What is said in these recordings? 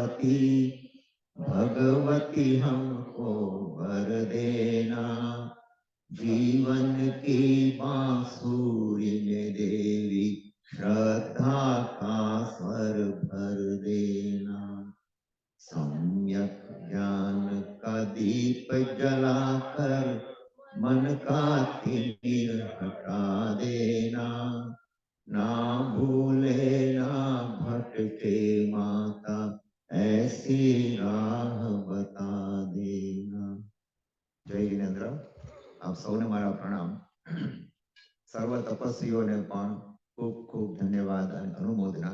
आती भगवती हमको वर देना, जीवन की बांसुरी में देवी श्रद्धा का स्वर भर देना, सम्यक ज्ञान का दीप जलाकर मन का तिमिर हटा देना, ना भूले ना भटके माता ऐसी राह बता देना। जय जिनेन्द्र। आप सौने मारा प्रणाम। सर्व तपस्वीओने पण खूब खूब धन्यवाद અને અનુમોદના।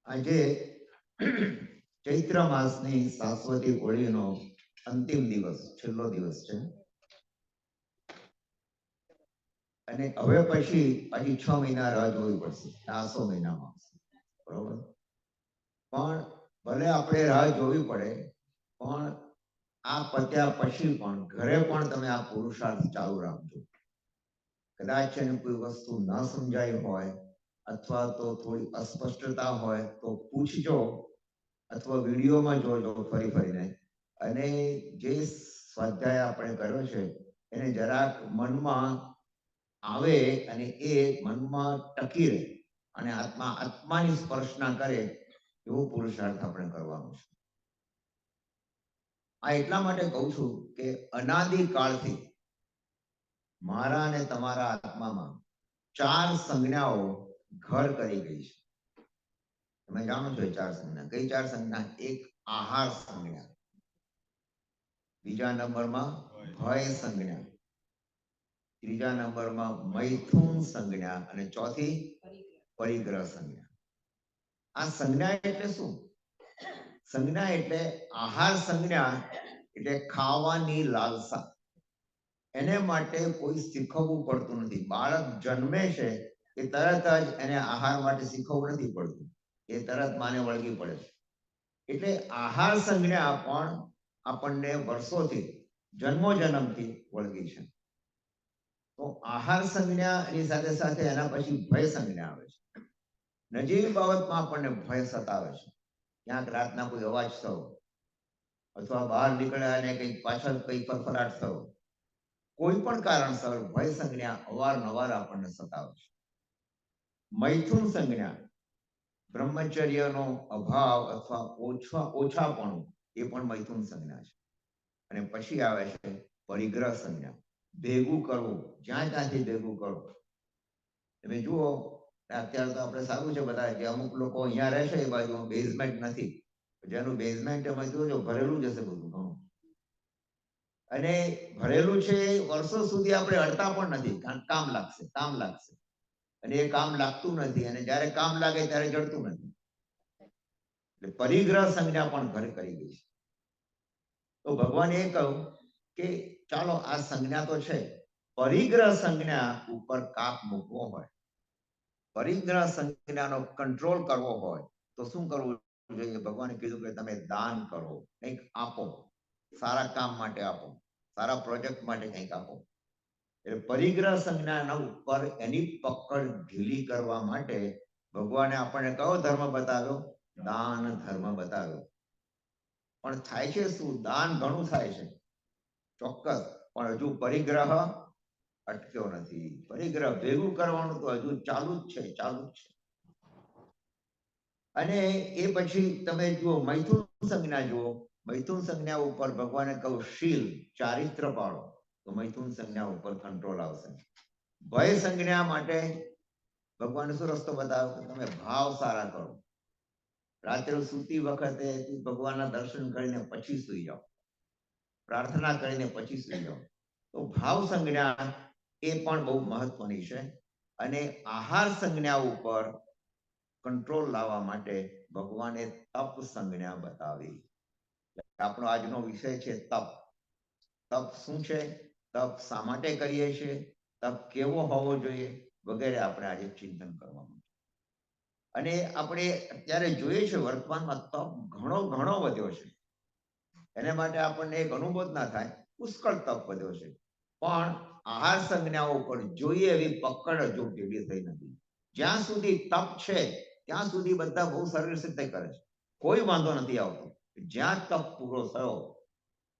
આજે ચૈત્ર માસની શાશ્વતી હોળીનો અંતિમ દિવસ, છેલ્લો દિવસ છે અને હવે પછી 6 મહિના રાહ જોવી પડશે, આસો મહિનામાં, બરોબર? પણ ભલે આપણે રાહ જોવી પડે, પણ આ પત્યા પછી પણ ઘરે પણ તમે આ પુરુષાર્થ ચાલુ રાખજો। કદાચ એને કોઈ વસ્તુ ન સમજાય હોય અથવા તો થોડી અસ્પષ્ટતા હોય તો પૂછજો અથવા વિડીયોમાં જોજો ફરી ફરીને, અને જે સ્વાધ્યાય આપણે કર્યો છે એને જરાક મનમાં આવે અને એ મનમાં ટકી રહે અને આત્માની સ્પર્શ ના કરે એવો પુરુષાર્થ આપણે કરવાનો છે। આ એટલા માટે કહું છું કે અનાદિકાળથી મારા અને તમારા આત્મામાં 4 સંજ્ઞાઓ ઘર કરી ગઈ છે। તમે જાણો છો 4 સંજ્ઞા કઈ? 4 સંજ્ઞા? એક આહાર સંજ્ઞા, બીજા નંબરમાં ભય સંજ્ઞા, ત્રીજા નંબરમાં મૈથુન સંજ્ઞા અને ચોથી પરિગ્રહ સંજ્ઞા। આ સંજ્ઞા એટલે શું? સંજ્ઞા એટલે આહાર સંજ્ઞા એટલે ખાવાની લાલસા। એને માટે કોઈ શીખવવું પડતું નથી। બાળક જન્મે છે એ તરત જ એને આહાર માટે શીખવવું નથી પડતું, એ તરત માને વળગી પડે છે। એટલે આહાર સંજ્ઞા પણ આપણને વર્ષોથી, જન્મોજન્મથી વળગી છે। તો આહાર સંજ્ઞા એની સાથે સાથે એના પછી ભય સંજ્ઞા આવે છે। નજીવી બાબતમાં આપણને ભય સતાવે છે। ક્યાંક રાતના કોઈ અવાજ થયો અથવા બહાર નીકળ્યા અને કંઈક પાછળ કંઈક ફરફરાટ થયો, કોઈ પણ કારણસર ભય સંજ્ઞા અવારનવાર આપણને સતાવે છે। મૈથુન સંજ્ઞા, બ્રહ્મચર્યનો અભાવ અથવા ઓછાપણું, એ પણ મૈથુન સંજ્ઞા છે। અને પછી આવે છે પરિગ્રહ સંજ્ઞા, ભેગું કરવું, જ્યાં ત્યાંથી ભેગું કરવું। તમે જુઓ અત્યારે તો આપણે સારું છે બધા કે અમુક લોકો અહીંયા રહે છે એ બાજુ બેઝમેન્ટ નથી, જેનું બેઝમેન્ટ તમે જોજો ભરેલું જ હશે બધું ઘણું, અને ભરેલું છે વર્ષો સુધી આપણે અડતા પણ નથી, કારણ કામ લાગશે, કામ લાગશે, અને એ કામ લાગતું નથી, અને જ્યારે કામ લાગે ત્યારે જડતું નથી। એટલે પરિગ્રહ સંજ્ઞા પણ ઘર કરી ગઈ છે। તો ભગવાન એ કહ્યું કે ચાલો આ સંજ્ઞા તો છે, પરિગ્રહ સંજ્ઞા ઉપર કાપ મૂકવો હોય, પરિગ્રહ સંજ્ઞાનો કંટ્રોલ કરવો હોય તો શું કરવું જોઈએ? ભગવાને કીધું કે તમે દાન કરો, કંઈક આપો, સારા કામ માટે આપો, સારા પ્રોજેક્ટ માટે કંઈક આપો। એટલે પરિગ્રહ સંજ્ઞાના ઉપર એની પકડ ઢીલી કરવા માટે ભગવાને આપણને કયો ધર્મ બતાવ્યો? દાન ધર્મ બતાવ્યો। પણ થાય છે શું? દાન ઘણું થાય છે ચોક્કસ, પણ હજુ પરિગ્રહ અટક્યો નથી। પરિગ્રહ ભેગું કરવાનું તો હજુ ચાલુ જ છે, ચાલુ જ છે। અને એ પછી તમે જુઓ મૈથુન સંજ્ઞા જુઓ, મૈથુન સંજ્ઞા ઉપર ભગવાને કહ્યું શીલ, ચારિત્ર પાળો, તો મૈથુન સંજ્ઞા ઉપર કંટ્રોલ આવશે। ભય સંજ્ઞા માટે ભગવાને શું રસ્તો બતાવ્યો? કે તમે ભાવ સારા કરો, રાત્રે સૂતી વખતે ભગવાનના દર્શન કરીને પછી સૂઈ જાઓ, પ્રાર્થના કરીને પછી સૂઈ જાઓ। તો ભાવ સંજ્ઞા એ પણ બહુ મહત્વની છે। અને આહાર સંજ્ઞા ઉપર કંટ્રોલ લાવવા માટે ભગવાને તપ સંજ્ઞા બતાવી। આપણો આજનો વિષય છે તપ। તપ શું છે? તપ શા માટે કરીએ છીએ? તપ કેવો હોવો જોઈએ? વગેરે આપણે આજે ચિંતન કરવાનું। અને આપણે અત્યારે જોઈએ છે વર્તમાનમાં તપ ઘણો વધ્યો છે। એને માટે આપણને એક અનુભવ ના થાય, પુષ્કળ તપ વધ્યો છે, પણ આહાર સંજ્ઞાઓ પર જોઈએ એવી પકડ હજુ ઢીલી થઈ નથી। જ્યાં સુધી તપ છે ત્યાં સુધી બધા બહુ સરસ રીતે કરે છે, કોઈ વાંધો નથી આવતો. જ્યાં તપ પૂરો થયો,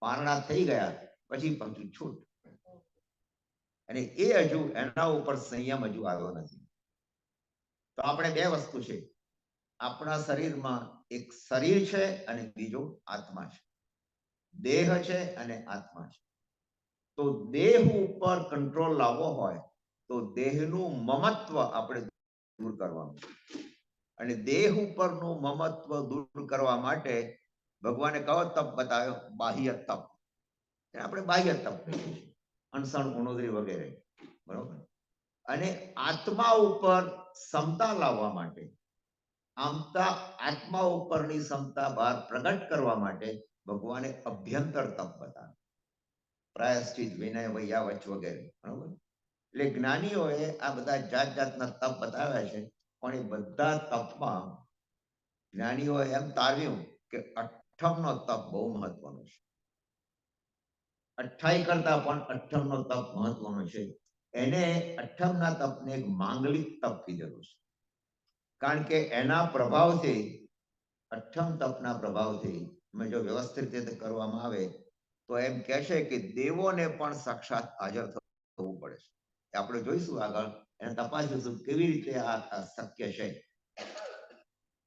પારણા થઈ ગયા, પછી પાછું છૂટ. અને એ હજુ એના ઉપર સંયમ હજુ આવ્યો નથી. તો આપણે બે વસ્તુ છે, આપણા શરીરમાં એક શરીર છે અને બીજો આત્મા છે, દેહ છે અને આત્મા છે. તો દેહ ઉપર કંટ્રોલ લાવવો હોય તો દેહનું મમત્વ આપણે દૂર કરવાનું. અને દેહ ઉપરનું મમત્વ દૂર કરવા માટે ભગવાને કયો તપ બતાવ્યો? બાહ્ય તપ. આપણે બાહ્ય તપ કહીએ છીએ, અણસણ, ઉણોદરી વગેરે, બરોબર. અને આત્મા ઉપર ક્ષમતા લાવવા માટે, આત્મા ઉપરની ક્ષમતા બહાર પ્રગટ કરવા માટે ભગવાને અભ્યંતર તપ બતાવ્યું, પ્રાયશ્ચિત, વિનય, વૈયાવચ વગેરે, બરોબર. એટલે જ્ઞાનીઓએ આ બધા જાત જાતના તપ બતાવ્યા છે, પણ એ બધા તપમાં જ્ઞાનીઓએ એમ તાર્યું કે અઠ્ઠમનો તપ બહુ મહત્વનો છે. 28 કરતા પણ અઠ્ઠમનો તપ મહત્વનો છે. એને અઠ્ઠમના તપને એક માંગલિક તપ કીધેલું છે, કારણ કે એના પ્રભાવથી, અઠ્ઠમ તપના પ્રભાવથી જો વ્યવસ્થિત રીતે કરવામાં આવે તો એમ કહે છે કે દેવોને પણ સાક્ષાત હાજર થવું પડે છે. આપણે જોઈશું આગળ, એને તપાસીશું કેવી રીતે આ શક્ય છે.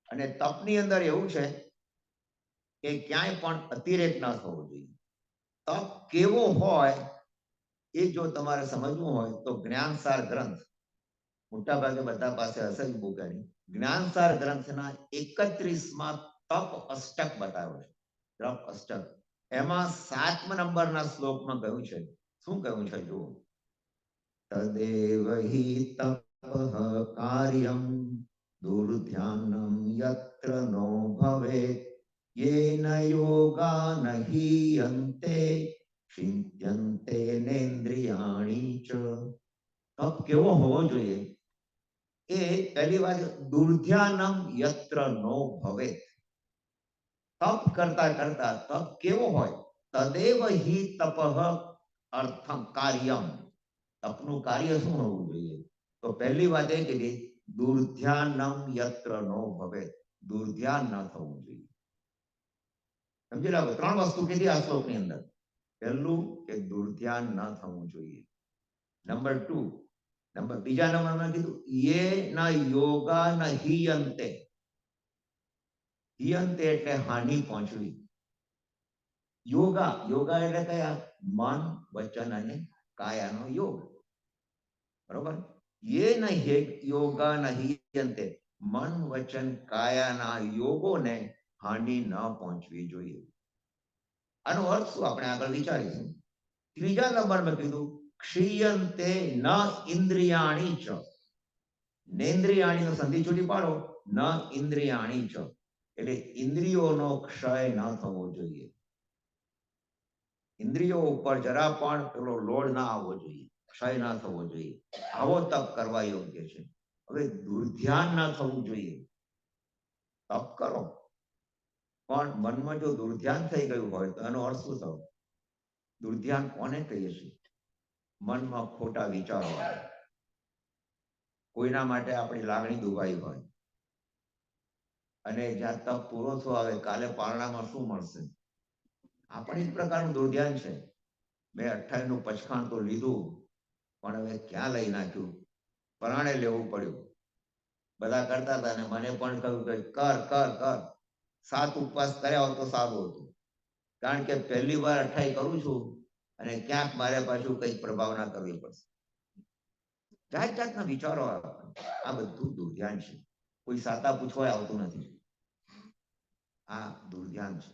અને તપની અંદર એવું છે કે ક્યાંય પણ અતિરેક ન થવો જોઈએ. તપ કેવો હોય એ જો તમારે સમજવું હોય તો જ્ઞાનસાર ગ્રંથ, મોટા ભાગે બધા પાસે હશે જ બુક એની, જ્ઞાનસાર ગ્રંથના 31માં તપ અષ્ટક બતાવ્યો છે. તપ અષ્ટક એમાં 7મા નંબરના શ્લોકમાં કહ્યું છે, શું કહ્યું છે જુઓ. તદેવ હિ તપઃ કાર્યમ દુર્ધ્યાનમ યત્ર નો ભવેત યેન યોગાન હીયન્તે ચિંત્યન્તે નેન્દ્રિયાણી ચ. તપ કેવો હોવો જોઈએ? એ પહેલી વાત, દુર્ધ્યાનમ યત્ર નો ભવેત. તપ કરતા કરતા તપ કેવો હોય? તદેવ હિ તપઃ અર્થમ કાર્યમ. તપનું કાર્ય શું હોવું જોઈએ? તો પહેલી વાત એ કીધી, દુર્ધ્યાનમ યત્ર નો ભવેત. દુર્ધ્યાન ન થવું જોઈએ. સમજી લો, 3 વસ્તુ કીધી આ શ્લોકની અંદર. પહેલું કે દુર્ધ્યાન ન થવું જોઈએ. નંબર 2, બીજા નંબરમાં કીધું યે ન યોગા ન હિયન્તે. હિયન્તે એટલે હાનિ પહોંચવી. યોગા, યોગા એટલે કયા? મન, વચન અને કાયાનો યોગ, બરોબર. યે ન યોગા ન હિયન્તે, મન, વચન, કાયાના યોગોને હાનિ ન પહોંચવી જોઈએ. આનો અર્થ શું આપણે આગળ વિચારીશું. ત્રીજા નંબરમાં કીધું ક્ષીયન્તે ન ઇન્દ્રિયાણી ચ. નેન્દ્રિયાણીનો સંધિ છૂટી પાડો, ન ઇન્દ્રિયાણી ચ એટલે ઇન્દ્રિયોનો ક્ષય ન થવો જોઈએ. ઇન્દ્રિયો ઉપર જરા પણ પેલો લોડ ના આવવો જોઈએ, ક્ષય ના થવો જોઈએ. આવો તપ કરવા યોગ્ય છે. હવે દુર્ધ્યાન ના થવું જોઈએ. તપ કરો પણ મનમાં જો દુર્ધ્યાન થઈ ગયું હોય તો એનો અર્થ શું થયો? દુર્ધ્યાન કોને કહીએ છીએ? મનમાં ખોટા વિચારો આવે, કોઈના માટે આપણી લાગણી દુભાઈ હોય, અને જ્યાં તપ પૂરો થયો આવે કાલે પારણામાં શું મળશે, આ પણ એક પ્રકારનું દુર્ધ્યાન છે. મેં 28નું પચખાણ તો લીધું, પણ હવે ક્યાં લઈ નાખ્યું? પરાણે લેવું પડ્યું. બધા કરતા હતા ને મને પણ કહ્યું કે કર કર કર. 7 ઉપવાસ કર્યા હોત તો સારું હતું, કારણ કે પહેલી વાર 28 કરું છું અને ક્યાંક મારે પાછું કંઈક પ્રભાવના કરવી પડશે. જાત જાતના વિચારો આવે. આ બધું દુર્ધ્યાન છે. કોઈ સાતા પૂછવા આવતું નથી. આ દુર્ધ્યાન છે.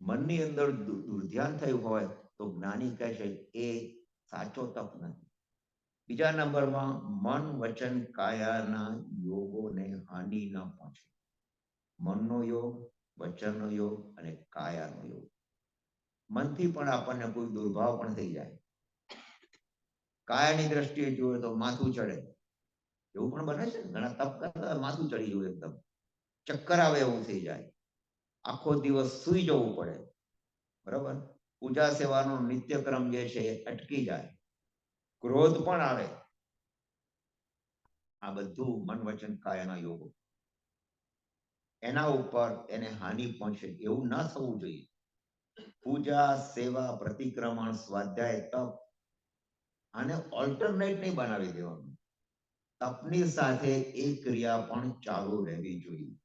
મનની અંદર દુર્ધ્યાન થયું હોય તો જ્ઞાની કહે છે એ સાચો તપ નથી. બીજા નંબરમાં મન, વચન, કાયાના યોગોને હાનિ ન પહોંચે. મનનો યોગ, વચનનો યોગ અને કાયાનો યોગ. મનથી પણ આપણને કોઈ દુર્ભાવ પણ થઈ જાય. કાયાની દ્રષ્ટિએ જોઈએ તો માથું ચડે, એવું પણ બને છે. ઘણા તપ કરતા માથું ચડી જવું, એકદમ ચક્કર આવે એવું થઈ જાય, આખો દિવસ સૂઈ જવું પડે, બરાબર. પૂજા સેવાનો નિત્યક્રમ જે છે એ અટકી જાય, ક્રોધ પણ આવે. આ બધું મન, વચન, કાયાના યોગો. એના ઉપર એને હાનિ પહોંચે એવું ન થવું જોઈએ. પૂજા, સેવા, પ્રતિક્રમણ, સ્વાધ્યાય, તપ આને ઓલ્ટરનેટ નહીં બનાવી દેવાનું. તપની સાથે એ ક્રિયા પણ ચાલુ રહેવી જોઈએ.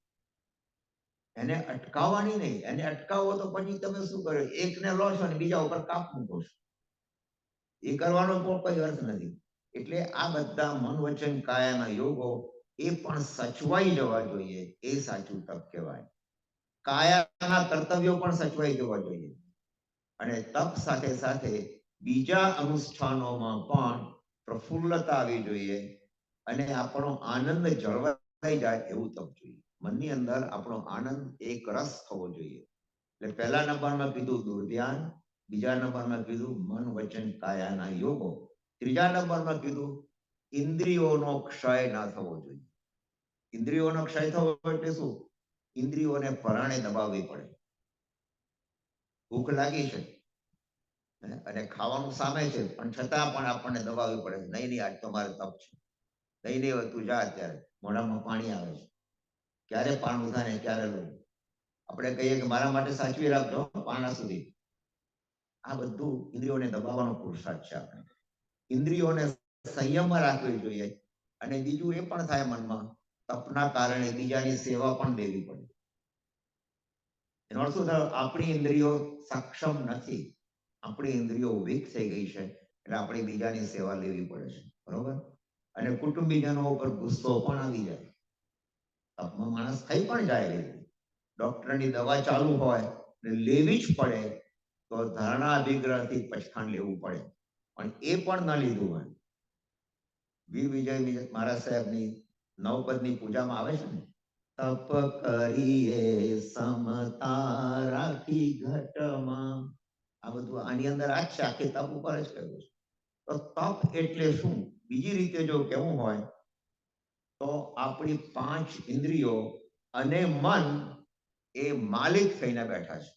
એને અટકાવવાની નહીં. એને અટકાવો તો પછી તમે શું કરો? એકને લો છો અને બીજા ઉપર કાપ મૂકો છો. એ કરવાનો પણ કોઈ અર્થ નથી. એટલે આ બધા મન, વચન, કાયાના યોગો એ પણ સચવાઈ જવા જોઈએ. એ સાચું તપ કહેવાય. કાયાના કર્તવ્યો પણ સચવાઈ જવા જોઈએ. અને તપ સાથે સાથે બીજા અનુષ્ઠાનોમાં પણ પ્રફુલ્લતા આવી જોઈએ અને આપણો આનંદ જળવાઈ જાય એવું તપ જોઈએ. મનની અંદર આપણો આનંદ એક રસ થવો જોઈએ. એટલે પહેલા નંબરમાં કીધું દુર્ધ્યાન, બીજા નંબરમાં કીધું મન, વચન, કાયાના યોગો, ત્રીજા નંબરમાં કીધું ઇન્દ્રિયોનો ક્ષય ના થવો જોઈએ. ઇન્દ્રિયોનો ક્ષય થવો એટલે શું? ઇન્દ્રિયોને પરાણે દબાવવી પડે. ભૂખ લાગી છે અને ખાવાનું સામે છે પણ છતાં પણ આપણને દબાવવી પડે. નહીં નહીં, આજ તો મારે તપ છે. નહીં નહીં, તું જા, અત્યારે મોઢામાં પાણી આવે છે. ક્યારે પાણી થાય ને ક્યારે લો. આપણે કહીએ કે મારા માટે સાચવી રાખજો પાણા સુધી. આ બધું ઇન્દ્રિયોને દબાવવાનો પુરુષાર્થ છે. આપણે ઇન્દ્રિયોને સંયમમાં રાખવી જોઈએ. અને બીજું એ પણ થાય મનમાં, તપના કારણે બીજાની સેવા પણ દેવી પડે. એનો અર્થ શું થયો? આપણી ઇન્દ્રિયો સક્ષમ નથી, આપણી ઇન્દ્રિયો વીક થઈ ગઈ છે, એટલે આપણે બીજાની સેવા લેવી પડે છે. બરોબર? અને કુટુંબીજનો ઉપર ગુસ્સો પણ આવી જાય. તપમાં માણસ થઈ પણ જાય. ડોક્ટરની દવા ચાલુ હોય લેવી જ પડે તો ધારણા અભિગ્રહથી પછતાણ લેવું પડે, પણ એ પણ ન લીધું હોય. વીર વિજય મહારાજ સાહેબની નવપદની પૂજામાં આવે છે ને, તપ કરીએ સમતા રાખી ઘટમાં. આ બધું આની અંદર આ જ છે. આખી તપ ઉપર જ કહ્યું છે. તો તપ એટલે શું? બીજી રીતે જો કેવું હોય તો આપણી 5 ઇન્દ્રિયો અને મન એ માલિક થઈને બેઠા છે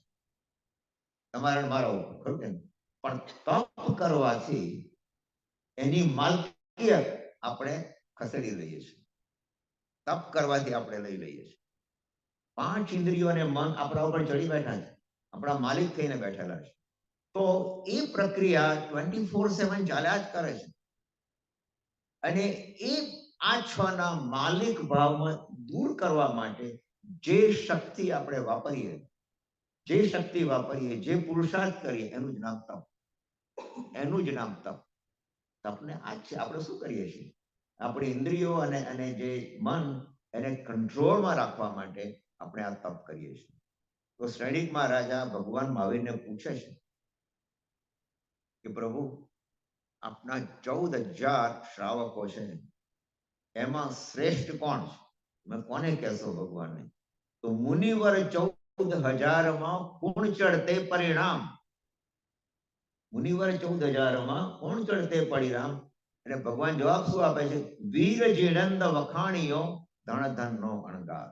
તમારા મારા ઉપર, ખરું કે? પણ તપ કરવાથી એની માલકિયત આપણે ખસેડી લઈએ છીએ. તપ કરવાથી આપણે લઈ લઈએ છીએ. 5 ઇન્દ્રિયો અને મન આપણા ઉપર ચડી બેઠા છે, આપણા માલિક થઈને બેઠેલા છે. તો એ પ્રક્રિયા 24/7 ચાલ્યા જ કરે છે. અને એ આ 6 ના માલિક ભાવમાં દૂર કરવા માટે જે શક્તિ આપણે વાપરીએ, જે પુરુષાર્થ કરીએ, એનું જ નામ તપ. એનું જ નામ તપ. તપને આ છે. આપણે શું કરીએ છીએ? આપણી ઇન્દ્રિયો અને જે મન એને કંટ્રોલમાં રાખવા માટે આપણે આ તપ કરીએ છીએ. તો શ્રેણિક મહારાજા ભગવાન મહાવીરને પૂછે છે કે પ્રભુ, આપના 14,000 શ્રાવકો છે, એમાં શ્રેષ્ઠ કોણ છે? તમે કોને કહેશો ભગવાનને? તો મુનિવર 14,000માં પૂર્ણ ચડતે પરિણામ. મુનિવર 14,000માં પૂર્ણ ચડતે પરિણામ. અને ભગવાન જવાબ શું આપે છે? વીર જીણંદ વખાણીઓ ધન ધનનો અણગાર.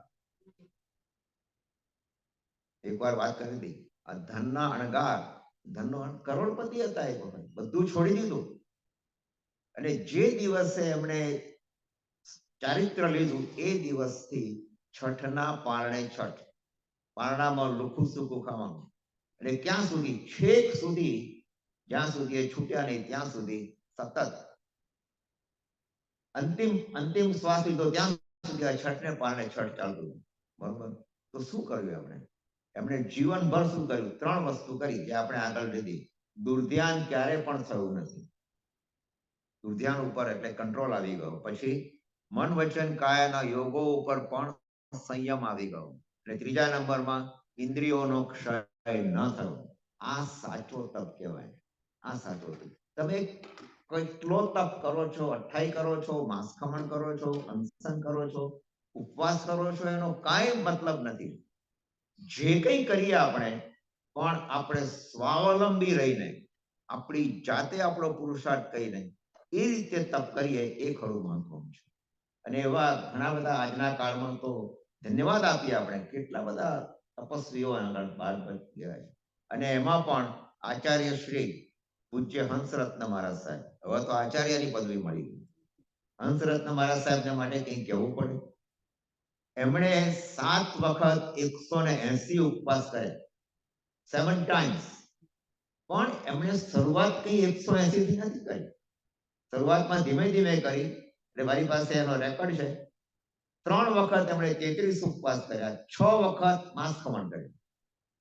એકવાર વાત કરી હતી, આ ધનના અણગાર. ધનનો કરોડપતિ હતા એક વખત, બધું છોડી દીધું અને જે દિવસે એમણે ચારિત્ર લીધું એ દિવસથી છઠના પારણે છઠ. પારણામાં લુખું સૂકું ખાવાનું. એટલે ક્યાં સુધી? છેક સુધી, જ્યાં સુધી એ છૂટ્યા નહીં ત્યાં સુધી સતત અંતિમ શ્વાસ લીધો ત્યાં સુધી આ છઠને પારણે છઠ ચાલતું. બરોબર? તો શું કર્યું એમણે જીવનભર શું કર્યું? 3 વસ્તુ કરી જે આપણે આગળ લીધી. દુર્ધ્યાન ક્યારે પણ થયું નથી. દુર્ધ્યાન ઉપર એટલે કંટ્રોલ આવી ગયો. પછી મન, વચન, કાયાના યોગો ઉપર પણ સંયમ આવી ગયો. અને ત્રીજા નંબરમાં ઇન્દ્રિયોનો ક્ષય ન થયો. આ સાચો તપ કહેવાય. આ સાચો તપ. તમે કેટલો તપ કરો છો, અઠ્ઠાઈ કરો છો, માસખમણ કરો છો, અનશન કરો છો, ઉપવાસ કરો છો, એનો કાંઈ મતલબ નથી. જે કંઈ કરીએ આપણે, પણ આપણે સ્વાવલંબી રહીને, આપણી જાતે આપણો પુરુષાર્થ કરીને એ રીતે તપ કરીએ એ ખરું મહત્વનું છે. અને એવા ઘણા બધા આજના કાળમાં તો ધન્યવાદ આપીએ આપણે, કેટલા બધા તપસ્વીઓ આગળ બહાર ગયા છે. અને એમાં પણ આચાર્ય શ્રી પૂજ્ય હંસરત્ન મહારાજ સાહેબ, હવે તો આચાર્યની પદવી મળી ગઈ. હંસરત્ન મહારાજ સાહેબને માટે કંઈ કહેવું પડે? એમણે 7 વખત 180 ઉપવાસ કર્યા, 7 times. પણ એમણે શરૂઆત કઈ 180 થી નથી કરી. શરૂઆતમાં ધીમે ધીમે કરી. એટલે મારી પાસે એનો રેકોર્ડ છે. 3 વખત એમણે 33 ઉપવાસ કર્યા, 6 વખત માંસ ખમણ કર્યું,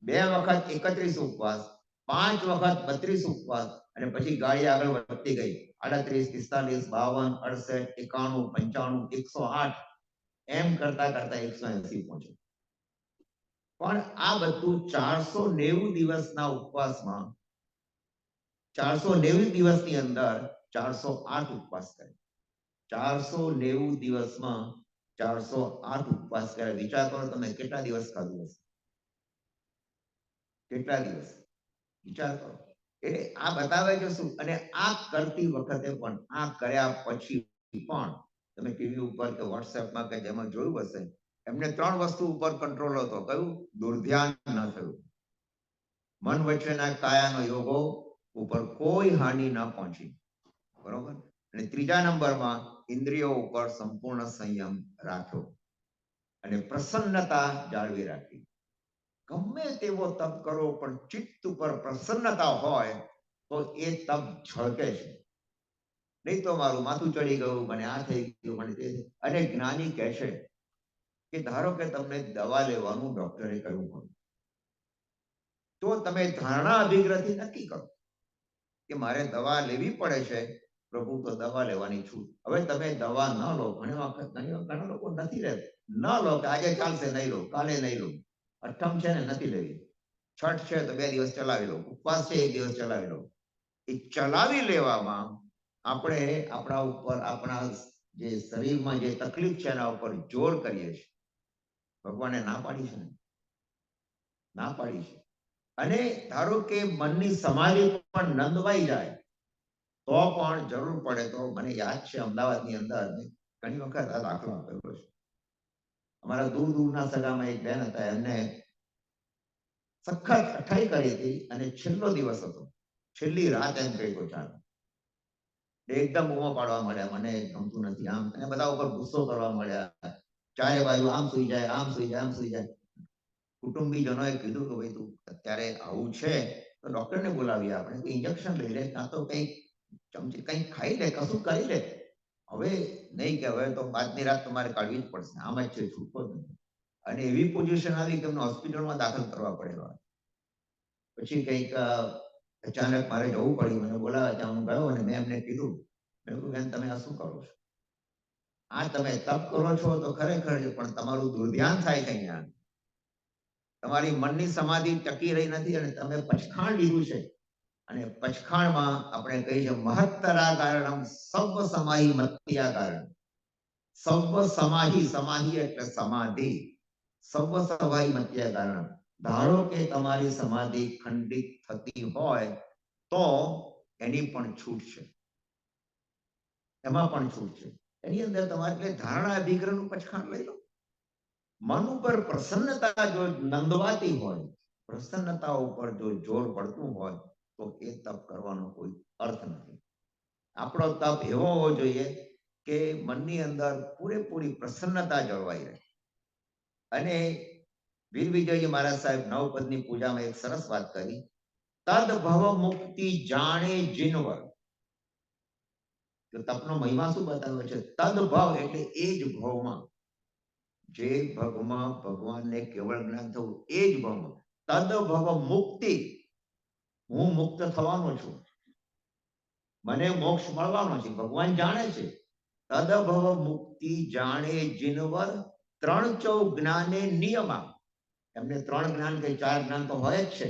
2 વખત 31 ઉપવાસ, 5 વખત 32 ઉપવાસ, અને પછી ગાડી આગળ વધતી ગઈ. 38, 45, 52, 68, 91, 95, 108 એમ કરતા કરતા 180 પહોંચ્યો. પણ આ બધું 490 દિવસના ઉપવાસમાં, 490 દિવસની અંદર 408 ઉપવાસ કરે. 490 દિવસમાં 408 ઉપવાસ કરે. વિચાર કરો તમે કેટલા દિવસ ખાધું હશે, કેટલા દિવસ, વિચાર કરો. એટલે આ બતાવે છે શું, અને આ કરતી વખતે પણ, આ કર્યા પછી પણ તમે ટીવી ઉપર કે વોટ્સએપમાં કે જેમાં જોયું હશે, એમને 3 વસ્તુ ઉપર કંટ્રોલ હતો. કયું? દુર્ધ્યાન ન થયું, મન વચ્ચેના કાયાનો યોગો ઉપર કોઈ હાનિ ન પહોંચી, બરોબર. અને ત્રીજા નંબરમાં ઇન્દ્રિયો ઉપર સંપૂર્ણ સંયમ રાખ્યો અને પ્રસન્નતા જાળવી રાખી. ગમે તેવો તપ કરો પણ ચિત્ત ઉપર પ્રસન્નતા હોય તો એ તપ ઝળકે છે. નહીં તો મારું માથું ચડી ગયું, મને આ થઈ ગયું, મને તે. અને જ્ઞાની કહે છે કે ધારો કે તમને દવા લેવાનું ડોક્ટરે કહ્યું હોય, તો તમે ધારણા અભિગ્રહથી નક્કી કરો કે મારે દવા લેવી પડે છે, પ્રભુ તો દવા લેવાની છૂટ. હવે તમે દવા ન લો, ઘણા લોકો નથી લેતા, ન લો કે આજે ચાલશે, નહીં લો, કાલે નહીં લો, અઠમ છે ને નથી લેવી, છઠ છે તો 2 દિવસ ચલાવી લો, ઉપવાસ છે 1 દિવસ ચલાવી લો. એ ચલાવી લેવામાં આપણે આપણા ઉપર, આપણા જે શરીરમાં જે તકલીફ છે એના ઉપર જોર કરીએ છીએ. ભગવાને ના પાડી છે, ના પાડી છે. અને ધારો કે મનની સમાધિ પણ નંદવાઈ જાય તો પણ જરૂર પડે તો, મને યાદ છે અમદાવાદની અંદર ઘણી વખત આ દાખલો આપેલો છે. અમારા દૂર દૂરના સગામાં એક બેન હતા, એમને સખત અઠાઈ કરી હતી અને છેલ્લો દિવસ હતો, છેલ્લી રાત એમ કહી તો ચાલો. એકદમ બૂમો પાડવા મળ્યા, મને ગમતું નથી આમ, અને બધા ઉપર ગુસ્સો કરવા મળ્યા, ચારે બાજુ આમ સુઈ જાય, આમ સુઈ જાય, આમ સુઈ જાય. કુટુંબીજનોએ કીધું કે ભાઈ તું અત્યારે આવું છે તો ડોક્ટરને બોલાવીએ, આપણે કોઈ ઇન્જેક્શન લઈ લે, કાં તો કંઈક ચમચી કંઈક ખાઈ લે, કશું કરી લે. હવે નહીં કે હવે તો આજની રાત તમારે કાઢવી જ પડશે, આમ જ છે, છૂટકો જ નથી. અને એવી પોઝિશન આવી કે એમને હોસ્પિટલમાં દાખલ કરવા પડેલો. પછી કંઈક અચાનક મારે જવું પડ્યું, મને બોલાવ્યા, ત્યાં હું ગયો અને મેં એમને કીધું, મેં કીધું બેન તમે આ શું કરો છો? આ તમે તપ કરો છો તો ખરેખર છે, પણ તમારું દુર્ધ્યાન થાય છે અહીંયા. તમારી મનની સમાધિ ટકી રહી નથી અને તમે પચખાણ લીધું છે. અને પચખાણમાં આપણે કહીએ છીએ મહત્તરા કારણમ સર્વ સમાહિ મત્યા કારણ. સર્વ સમાહિ, સમાહિ એટલે સમાધિ, સર્વ સમાહિ મત્યા કારણ. ધારો કે તમારી સમાધિ ખંડિત થતી હોય તો એની પણ છૂટ છે, એમાં પણ છૂટ છે. એની અંદર તમારે ધારણા અભિગ્રહનું પચખાણ લઈ લો. મન ઉપર પ્રસન્નતા જો નંદવાતી હોય, પ્રસન્નતા ઉપર જો જોર પડતું હોય તો એ તપ કરવાનો કોઈ અર્થ નથી. આપણો તપ એવો હોવો જોઈએ કે મનની અંદર પૂરેપૂરી પ્રસન્નતા જળવાઈ રહે. અને વીર વિજયજી મહારાજ સાહેબ નવપદની પૂજામાં એક સરસ વાત કરી, તદ ભવ મુક્તિ જાણે જીનવર. તો તપનો મહિમા શું બતાવે છે? તદ ભવ એટલે એ જ ભવમાં, જે ભવમાં ભગવાનને કેવળ જ્ઞાન થવું, એ જ ભવમાં. તદ ભવ મુક્તિ, હું મુક્ત થવાનો છું, મને મોક્ષ મળવાનો છે, ભગવાન જાણે છે. તદ ભવ મુક્તિ જાણે જીનવર, 3 ચૌ જ્ઞાને નિયમા. એમને 3 જ્ઞાન કે 4 જ્ઞાન તો હોય જ છે,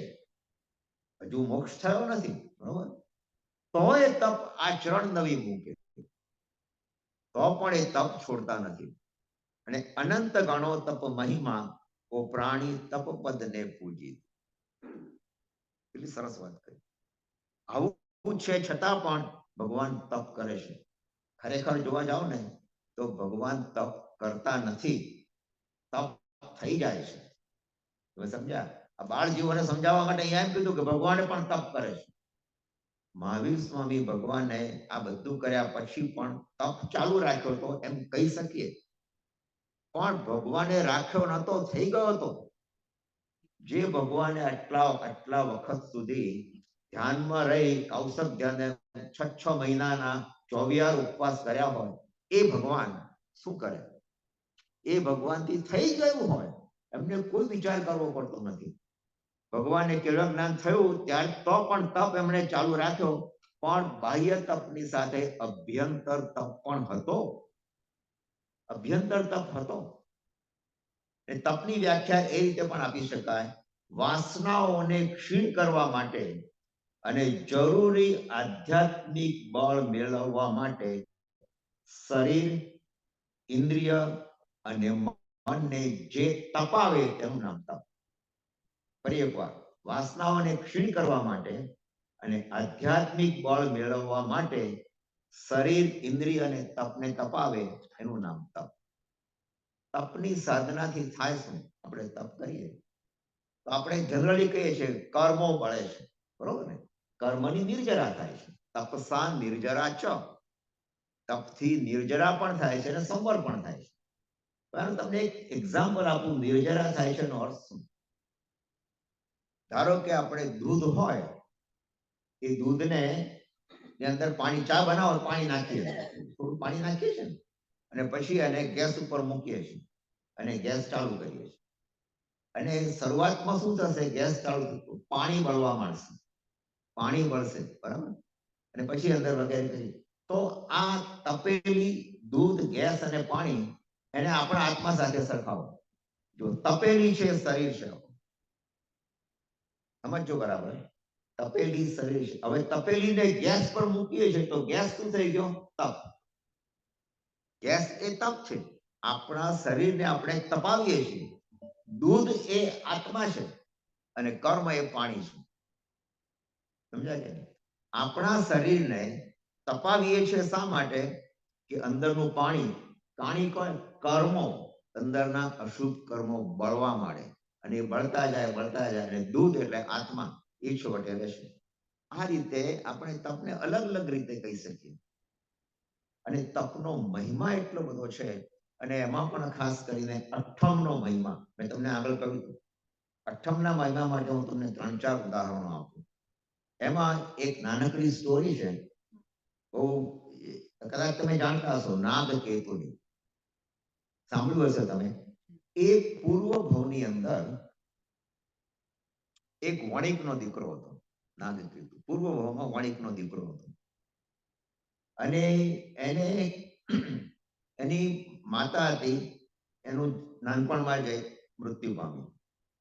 હજુ મોક્ષ થયો નથી, બરોબર. તો એ તપ આચરણ નવી મૂકે, તો પણ એ તપ છોડતા નથી. અને અનંત ગણો તપ મહિમા, ઓ પ્રાણી તપ પદને પૂજી. કેટલી સરસ વાત કરી. આવું છે છતાં પણ ભગવાન તપ કરે છે. ખરેખર જોવા જાવ ને તો ભગવાન તપ કરતા નથી, તપ થઈ જાય છે. તમે સમજ્યા? આ બાળ જીવોને સમજાવવા માટે અહીંયા એમ કીધું કે ભગવાન પણ તપ કરે છે. મહાવીર સ્વામી ભગવાને આ બધું કર્યા પછી પણ તપ ચાલુ રાખ્યો તો એમ કહી શકીએ. પણ ભગવાને રાખ્યો નતો, થઈ ગયો હતો. જે ભગવાને આટલા વખત સુધી ધ્યાનમાં રહી કૌશક ધ્યાન 6 મહિનાના 24 ઉપવાસ કર્યા હોય, એ ભગવાન શું કરે? એ ભગવાનથી થઈ ગયું હોય, એમને કોઈ વિચાર કરવો પડતો નથી. ભગવાને કેવળ જ્ઞાન થયું ત્યાર તો પણ તપ એમણે ચાલુ રાખ્યો, પણ બાહ્ય તપની સાથે અભ્યંતર તપ પણ હતો. અભ્યંતર તપ હતો. એ તપની વ્યાખ્યા એ રીતે પણ આપી શકાય, વાસનાઓને ક્ષીણ કરવા માટે અને જરૂરી આધ્યાત્મિક બળ મેળવવા માટે શરીર, ઇન્દ્રિય અને મનને જે તપાવે તેનું નામ તપ. ફરી એકવાર, વાસનાઓને ક્ષીણ કરવા માટે અને આધ્યાત્મિક બળ મેળવવા માટે શરીર, ઇન્દ્રિય અને તપને તપાવે એનું નામ તપ. તપની સાધનાથી થાય શું? આપણે તપ કરીએ તો આપણે જનરલી કહીએ છીએ કર્મો બળે છે, બરોબર ને? કર્મની નિર્જરા થાય છે. તપસા નિર્જરા ચ. તપથી નિર્જરા પણ થાય છે અને સંવર પણ થાય છે. પરંતુ તમને એક એક્ઝામ્પલ આપું, નિર્જરા થાય છે એનો અર્થ શું? ધારો કે આપણે દૂધ હોય, એ દૂધને ની અંદર પાણી, ચા બનાવો પાણી નાખીએ, થોડું પાણી નાખીએ છીએ ને, અને પછી એને ગેસ ઉપર મૂકીએ છીએ અને ગેસ ચાલુ કરીએ છીએ. અને શરૂઆતમાં શું થશે? ગેસ ચાલુ થતું પાણી બળવા માંડશે, પાણી બળશે, બરાબર? અને પછી અંદર વગેરે કરી, તો આ તપેલી દૂધ, ગેસ અને પાણી એને આપણા આત્મા સાથે સરખાવો. જો તપેલી છે શરીર છે, સમજો બરાબર? તપેલી શરીર છે. હવે તપેલીને ગેસ પર મૂકીએ છીએ તો ગેસ શું થઈ ગયો? તપ. ગેસ એ તપ છે. આપણા શરીરને આપણે તપાવીએ છીએ. દૂધ એ આત્મા છે અને કર્મ એ પાણી છે. સમજાય છે? આપણા શરીરને તપાવીએ છીએ શા માટે? કે અંદરનું પાણી, કર્મો, અંદરના અશુભ કર્મો બળવા માંડે અને એ બળતા જાય અને દૂધ એટલે આત્મા એ છોટે રહેશે. આ રીતે આપણે તપને અલગ અલગ રીતે કહી શકીએ. અને તપનો મહિમા એટલો બધો છે, અને એમાં પણ ખાસ કરીને અઠ્ઠમનો મહિમા મેં તમને આગળ કહ્યું. અઠ્ઠમના મહિમા માટે હું તમને 3-4 ઉદાહરણો આપું. એમાં એક નાનકડી સ્ટોરી છે, બહુ કદાચ તમે જાણતા હશો, નાગકેતુની. સાંભળ્યું હશે તમે. એ પૂર્વ ભવની અંદર એક વણિકનો દીકરો હતો. નાગકેતુ પૂર્વ ભવમાં વણિકનો દીકરો હતો. અને એને એની માતા હતી, એનું નાનપણમાં જ મૃત્યુ પામ્યું.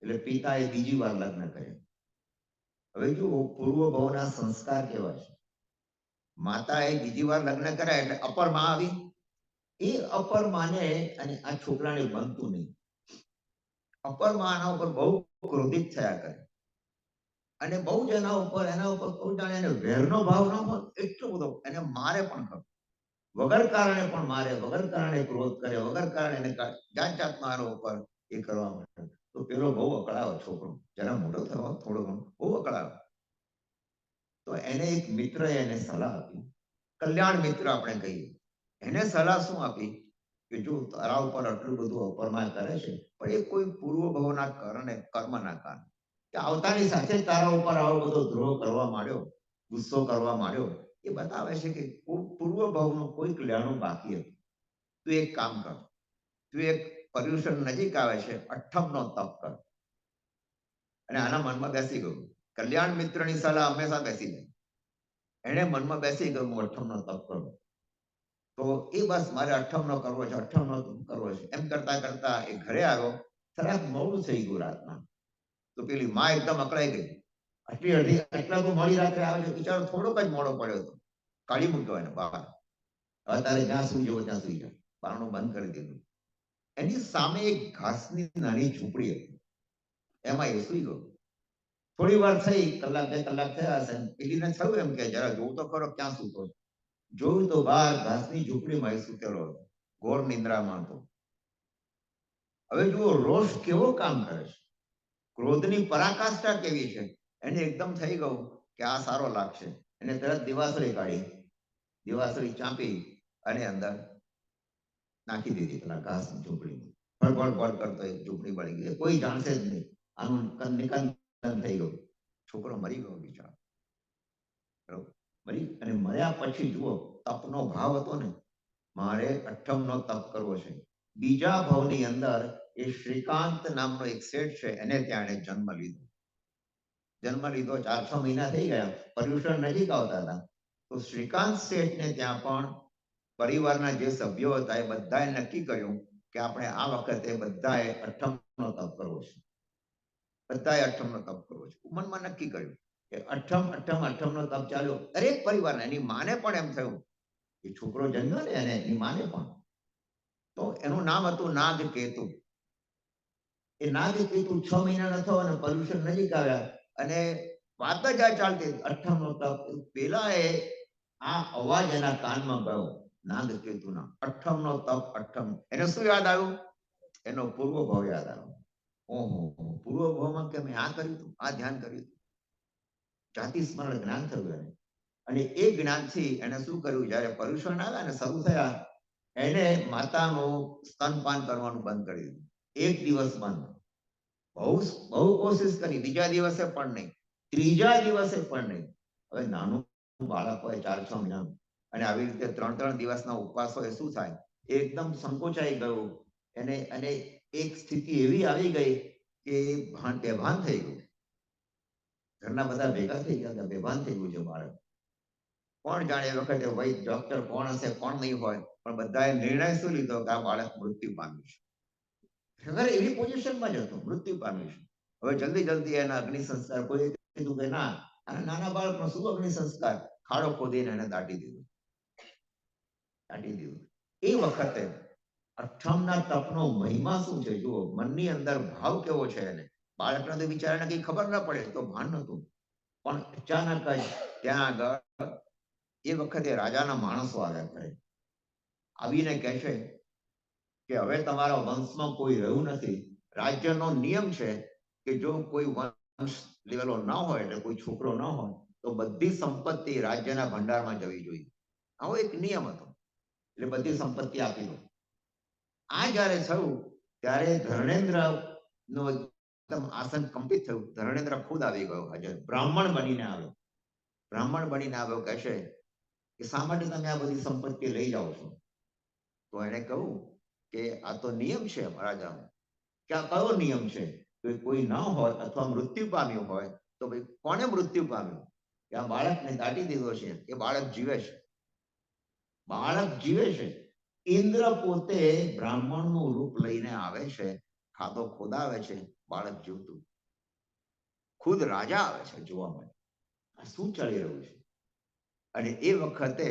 એટલે પિતાએ બીજી વાર લગ્ન કર્યા. હવે જુઓ, પૂર્વ ભવના સંસ્કાર કેવા છે. માતાએ બીજી વાર લગ્ન કર્યા એટલે અપર માં આવી. એ અપર માને અને આ છોકરાને બનતું નહીં. અપર માં આના ઉપર બહુ ક્રોધિત થયા કરે અને બહુ જ એના ઉપર કોઈ જાણે એને વેરનો ભાવ ન હોય એટલો બધો એને મારે પણ ખરો. વગર કારણે પણ મારે, વગર કારણે ક્રોધ કરે, વગર કારણે એને જાત જાતનો આનો ઉપર એ કરવા માટે. તો પેલો બહુ અકળાયો છોકરો, જરા મોટો થયો થોડો ઘણો, બહુ અકળાયો. તો એને એક મિત્રએ એને સલાહ આપી, કલ્યાણ મિત્ર આપણે કહીએ. એને સલાહ શું આપી કે જો તારા ઉપર આટલું બધું અપમાન કરે છે, પણ એ કોઈ પૂર્વ ભવના કર્મના કારણે કે આવતાની સાથે તારા ઉપર આવો બધો દ્રોહ કરવા માંડ્યો, ગુસ્સો કરવા માંડ્યો, એ બતાવે છે કે પૂર્વ ભવનું કોઈક લેણું બાકી હતું. તું એક કામ કર, તું એક પર્યુષણ નજીક આવે છે, અઠ્ઠમનો તપ કર. અને આના મનમાં બેસી ગયું, કલ્યાણ મિત્રની સલાહ હંમેશા બેસી જાય. એને મનમાં બેસી ગયું, હું અઠ્ઠમનો તપ કરું. તો એ બસ મારે અઠ્ઠમનો કરવો છે, અઠ્ઠમનો કરવો છે, એમ કરતા કરતા એ ઘરે આવ્યો. થોડાક મોડું થઈ ગયું રાતના. તો પેલી માં એકદમ અકળાઈ ગઈ. આટલા તો મોડી રાત્રે આવે છે, બિચારો થોડોક જ મોડો પડ્યો હતો. કાઢી મૂક્યો એને બહાર. હવે તારે જ્યાં સુઈ જવો ત્યાં સુઈ જાય. બારણું બંધ કરી દીધું. એની સામે એક ઘાસની નાની ઝૂંપડી હતી, એમાં એ સુઈ ગયો. થોડી વાર થઈ, કલાક 2 કલાક થયા હશે. પેલીને થયું એમ કે જરા જોવું તો ખરો ક્યાં સૂતો છે. જોયું તો બહાર ઘાસની ઝૂંપડીમાં એ સૂતેલો હતો, ઘોર નિંદ્રામાં હતો. હવે જુઓ, રોષ કેવો કામ કરે છે, ક્રોધની પરાકાષ્ઠા કેવી છે. એને એકદમ થઈ ગયું કે આ સારો લાગશે. એને તરત દિવાસળી કાઢી, દિવાસળી ચાંપી અને અંદર નાખી દીધી પેલા ઘાસની ઝૂંપડીમાં. ફળફળ કરતો એક ઝૂંપડી બળી ગઈ, કોઈ જાણશે જ નહીં, આનું નિકાલ થઈ ગયું, છોકરો મરી ગયો બિચારો. બરોબર, મરી, અને મર્યા પછી જુઓ તપનો ભાવ હતો ને, મારે અઠમનો તપ કરવો છે. બીજા ભાવની અંદર એ શ્રીકાંત નામનો એક શેઠ છે, એને ત્યાં એને જન્મ લીધો. 4-6 મહિના થઈ ગયા, પર્યુષણ નજીક આવતા હતા, તો શ્રીકાંત શેઠને ત્યાં પણ પરિવારના જે સભ્યો હતા એ બધાએ નક્કી કર્યું કે આપણે આ વખતે બધાએ અઠમનો તપ કરવો છે. બધાએ અઠમનો તપ કરવો છે. મનમાં નક્કી કર્યું કે અઠમનો તપ ચાલ્યો. દરેક પરિવારને, એની માને પણ એમ થયું, એ છોકરો જન્મ્યો ને એને, એની માને પણ, તો એનું નામ હતું નાગકેતુ. એ નાગકેતુ 6 મહિનાના થયો અને પર્યુષણ નજીક આવ્યા, અને વાત જ આ ચાલતી અઠમનો તપ. પેલા આ અવાજ એના કાનમાં ગયો, નાગકેતુના, અઠમનો તપ, અઠમ. એને શું યાદ આવ્યું? એનો પૂર્વ ભાવ યાદ આવ્યો. ઓહો, પૂર્વ ભાવમાં કે મેં આ કર્યું હતું, આ ધ્યાન કર્યું હતું. જાતિ સ્મરણ જ્ઞાન થયું એને, અને એ જ્ઞાનથી એને શું કર્યું, જયારે પર્યુષણ આવ્યા ને શરૂ થયા, એને માતાનું સ્તનપાન કરવાનું બંધ કરી દીધું. એક દિવસ બંધ. બહુ કોશિશ કરી, બીજા દિવસે પણ નહીં, ત્રીજા દિવસે પણ નહીં. હવે નાનું બાળક હોય 4-6 મહિનાનું, અને આવી રીતે 3-3 દિવસના ઉપવાસ હોય, શું થાય? એકદમ સંકોચાઈ ગયું એને, અને એક સ્થિતિ એવી આવી ગઈ કે બેભાન થઈ ગયું. ઘરના બધા ભેગા થઈ ગયા, બેભાન થઈ ગયું છે બાળક. કોણ જાણે એ વખતે ભાઈ ડોક્ટર કોણ હશે, કોણ નહીં હોય, પણ બધાએ નિર્ણય શું લીધો કે આ બાળક મૃત્યુ પામ્યું છે. ખબર એવી પોઝિશનમાં જ હતો, મૃત્યુ પામ્યું છે. હવે જલ્દી એના અગ્નિ સંસ્કાર, કોઈ કીધું કે ના, આના નાના બાળકનો શું અગ્નિ સંસ્કાર? ખાડો ખોદીને એને દાટી દીધું. એ વખતે અઠમના તપનો મહિમા શું છે જુઓ, મનની અંદર ભાવ કેવો છે એને. બાળકને તો બિચારાને કઈ ખબર ના પડે, તો ભાન નતું, પણ અચાનક જ ત્યાં આગળ એ વખતે રાજાના માણસો આવ્યા કરે, આવીને કહે છે કે હવે તમારા વંશમાં કોઈ રહ્યું નથી. રાજ્યનો નિયમ છે કે જો કોઈ વંશ લેવલો ન હોય, એટલે કોઈ છોકરો ન હોય, તો બધી સંપત્તિ રાજ્યના ભંડારમાં જવી જોઈએ. આવો એક નિયમ હતો, એટલે બધી સંપત્તિ આપી દો. આ જયારે થયું ત્યારે ધર્મેન્દ્ર નો એકદમ આસન કંપિત થયું. ધર્મેન્દ્ર ખુદ આવી ગયો, હાજર, બ્રાહ્મણ બનીને આવ્યો. કહે છે કે શા માટે તમે આ બધી સંપત્તિ લઈ જાઓ છો? તો એને કહ્યું કે આ તો નિયમ છે રાજાનો. કે આ કયો નિયમ છે? તો કોઈ ન હોય અથવા મૃત્યુ પામ્યું હોય તો ભાઈ કોને મૃત્યુ પામ્યું? કે આ બાળકને દાટી દીધો છે, એ બાળક જીવે છે. ઇન્દ્ર પોતે બ્રાહ્મણનું રૂપ લઈને આવે છે, ખાધો ખોદાવે છે, બાળક જીવતું. ખુદ રાજા આવે છે જોવા માટે આ શું ચાલી રહ્યું છે. અને એ વખતે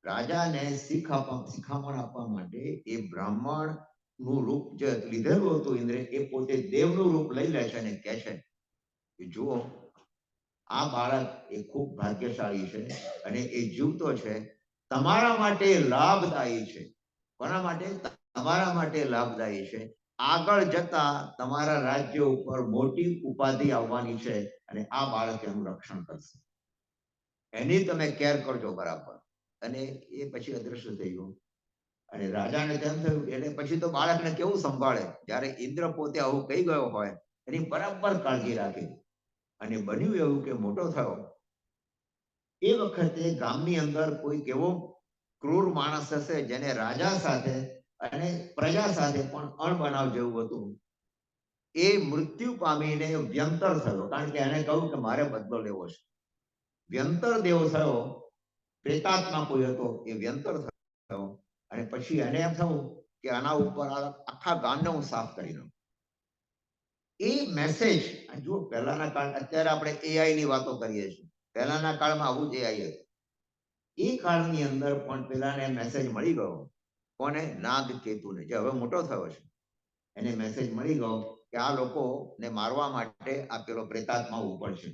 રાજાને શિખામણ આપવા માટે એ બ્રાહ્મણ નું રૂપ જે લીધેલું હતું ઇન્દ્રે, એ પોતે દેવનું રૂપ લઈ લે છે અને કહે છે કે જુઓ, આ બાળક એ ખૂબ ભાગ્યશાળી છે અને એ જીવતો છે, તમારા માટે લાભદાયી છે. કોના માટે? તમારા માટે લાભદાયી છે. આગળ જતા તમારા રાજ્ય ઉપર મોટી ઉપાધિ આવવાની છે, અને આ બાળક એનું રક્ષણ કરશે, એની તમે કેર કરજો બરાબર. અને એ પછી અદ્રશ્ય થઈ ગયું. અને રાજાને તેમ થયું, એટલે પછી તો બાળકને કેવું સંભાળે? જ્યારે ઇન્દ્ર પોતે આવું કહી ગયો હોય, એની બરાબર કાળજી રાખી. અને બન્યું એવું કે મોટો થયો. એ વખતે ગામની અંદર કોઈક એવો ક્રૂર માણસ હશે જેને રાજા સાથે અને પ્રજા સાથે પણ અણબનાવ જેવું હતું. એ મૃત્યુ પામીને વ્યંતર થયો, કારણ કે એને કહ્યું કે મારે બદલો લેવો છે. વ્યંતર દેવ થયો, પ્રેતાત્મા કોઈ હતો, એ વ્યંતર થયો. અને પછી એને એમ થયું કે આના ઉપર આખા ગામને હું સાફ કરી દઉં. એ મેસેજ જો પહેલાના કાળ, અત્યારે આપણે એઆઈ ની વાતો કરીએ છીએ, પહેલાના કાળમાં આવું જ એઆઈ હતું. એ કાળની અંદર પણ પેલાને મેસેજ મળી ગયો. કોને? નાગકેતુને, જે હવે મોટો થયો છે. એને મેસેજ મળી ગયો કે આ લોકોને મારવા માટે આ પેલો પ્રેતાત્મા ઉપર છે.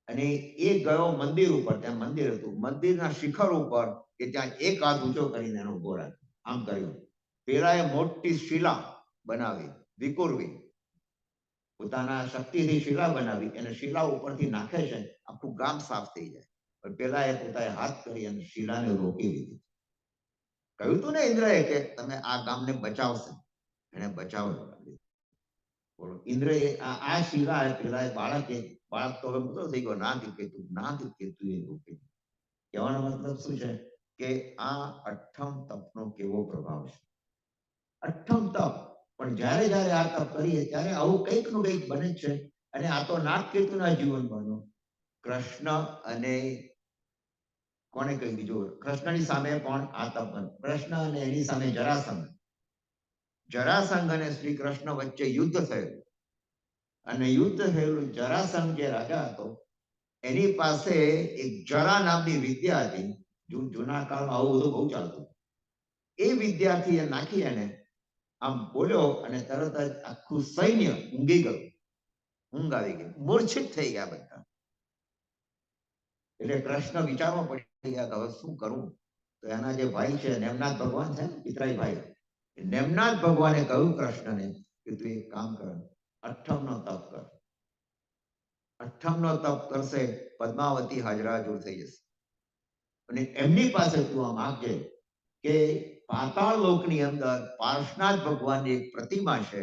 અને એ ગયો મંદિર ઉપર, ત્યાં મંદિર હતું, મંદિરના શિખર ઉપર, કે ત્યાં એક હાથ ઊંચો કરીને એનો ઉભો રાખ્યો. આમ કર્યું. પેલાએ મોટી શિલા બનાવી, વિકુરવી, પોતાના શક્તિથી શિલા બનાવી, અને શિલા ઉપરથી નાખે છે, આખું ગામ સાફ થઈ જાય. પણ પેલા એ પોતાએ હાથ કરી અને શિલાને રોકી દીધી. કહ્યું તું ને ઇન્દ્રએ કે તમે આ ગામને બચાવશે, એને બચાવ્યો. બોલો, ઇન્દ્રએ આ શિલાએ પેલા બાળક તો હવે મોટો થઈ ગયો, નાગ કેતુ એવું કહ્યું. કહેવાનો મતલબ શું છે કે આ અઠ્ઠમ તપનો કેવો પ્રભાવ છે. અઠ્ઠમ તપ, પણ જ્યારે જ્યારે આ તપ કરીએ ત્યારે આવું કંઈક નું કંઈક બને છે. અને આ તો નાગકેતુના જીવન બન્યું. કૃષ્ણ અને કોને કહી બીજું, કૃષ્ણની સામે પણ આ તપ બન્યું. કૃષ્ણ અને એની સામે જરાસંઘ અને શ્રી કૃષ્ણ વચ્ચે યુદ્ધ થયું. અને યુદ્ધ થયેલું, જરાસંઘ જે રાજા હતો એની પાસે એક જરા નામની વિદ્યા હતી. જૂના કાળમાં આવું બધું બહુ ચાલતું. એ વિદ્યાર્થી એ નાખી, એને આમ બોલ્યો અને તરત જ આખું સૈન્ય ઊંઘી ગયું. ઊંઘ આવી ગઈ, મૂર્છિત થઈ ગયા બધા. એટલે કૃષ્ણ વિચારવા પડી ગયા કે હવે શું કરવું. તો એના જે ભાઈ છે, નેમનાથ ભગવાન છે ને, પિતરાઈ ભાઈ, નેમનાથ ભગવાને કહ્યું કૃષ્ણને કે તું એક કામ કર, અઠ્ઠમનો તપ કર. અઠ્ઠમનો તપ કરશે, પદ્માવતી હાજરાજોર થઈ જશે. અને એમની પાસે તું આમ માગજે કે પાતાળ લોકની અંદર પાર્શનાથ ભગવાનની એક પ્રતિમા છે,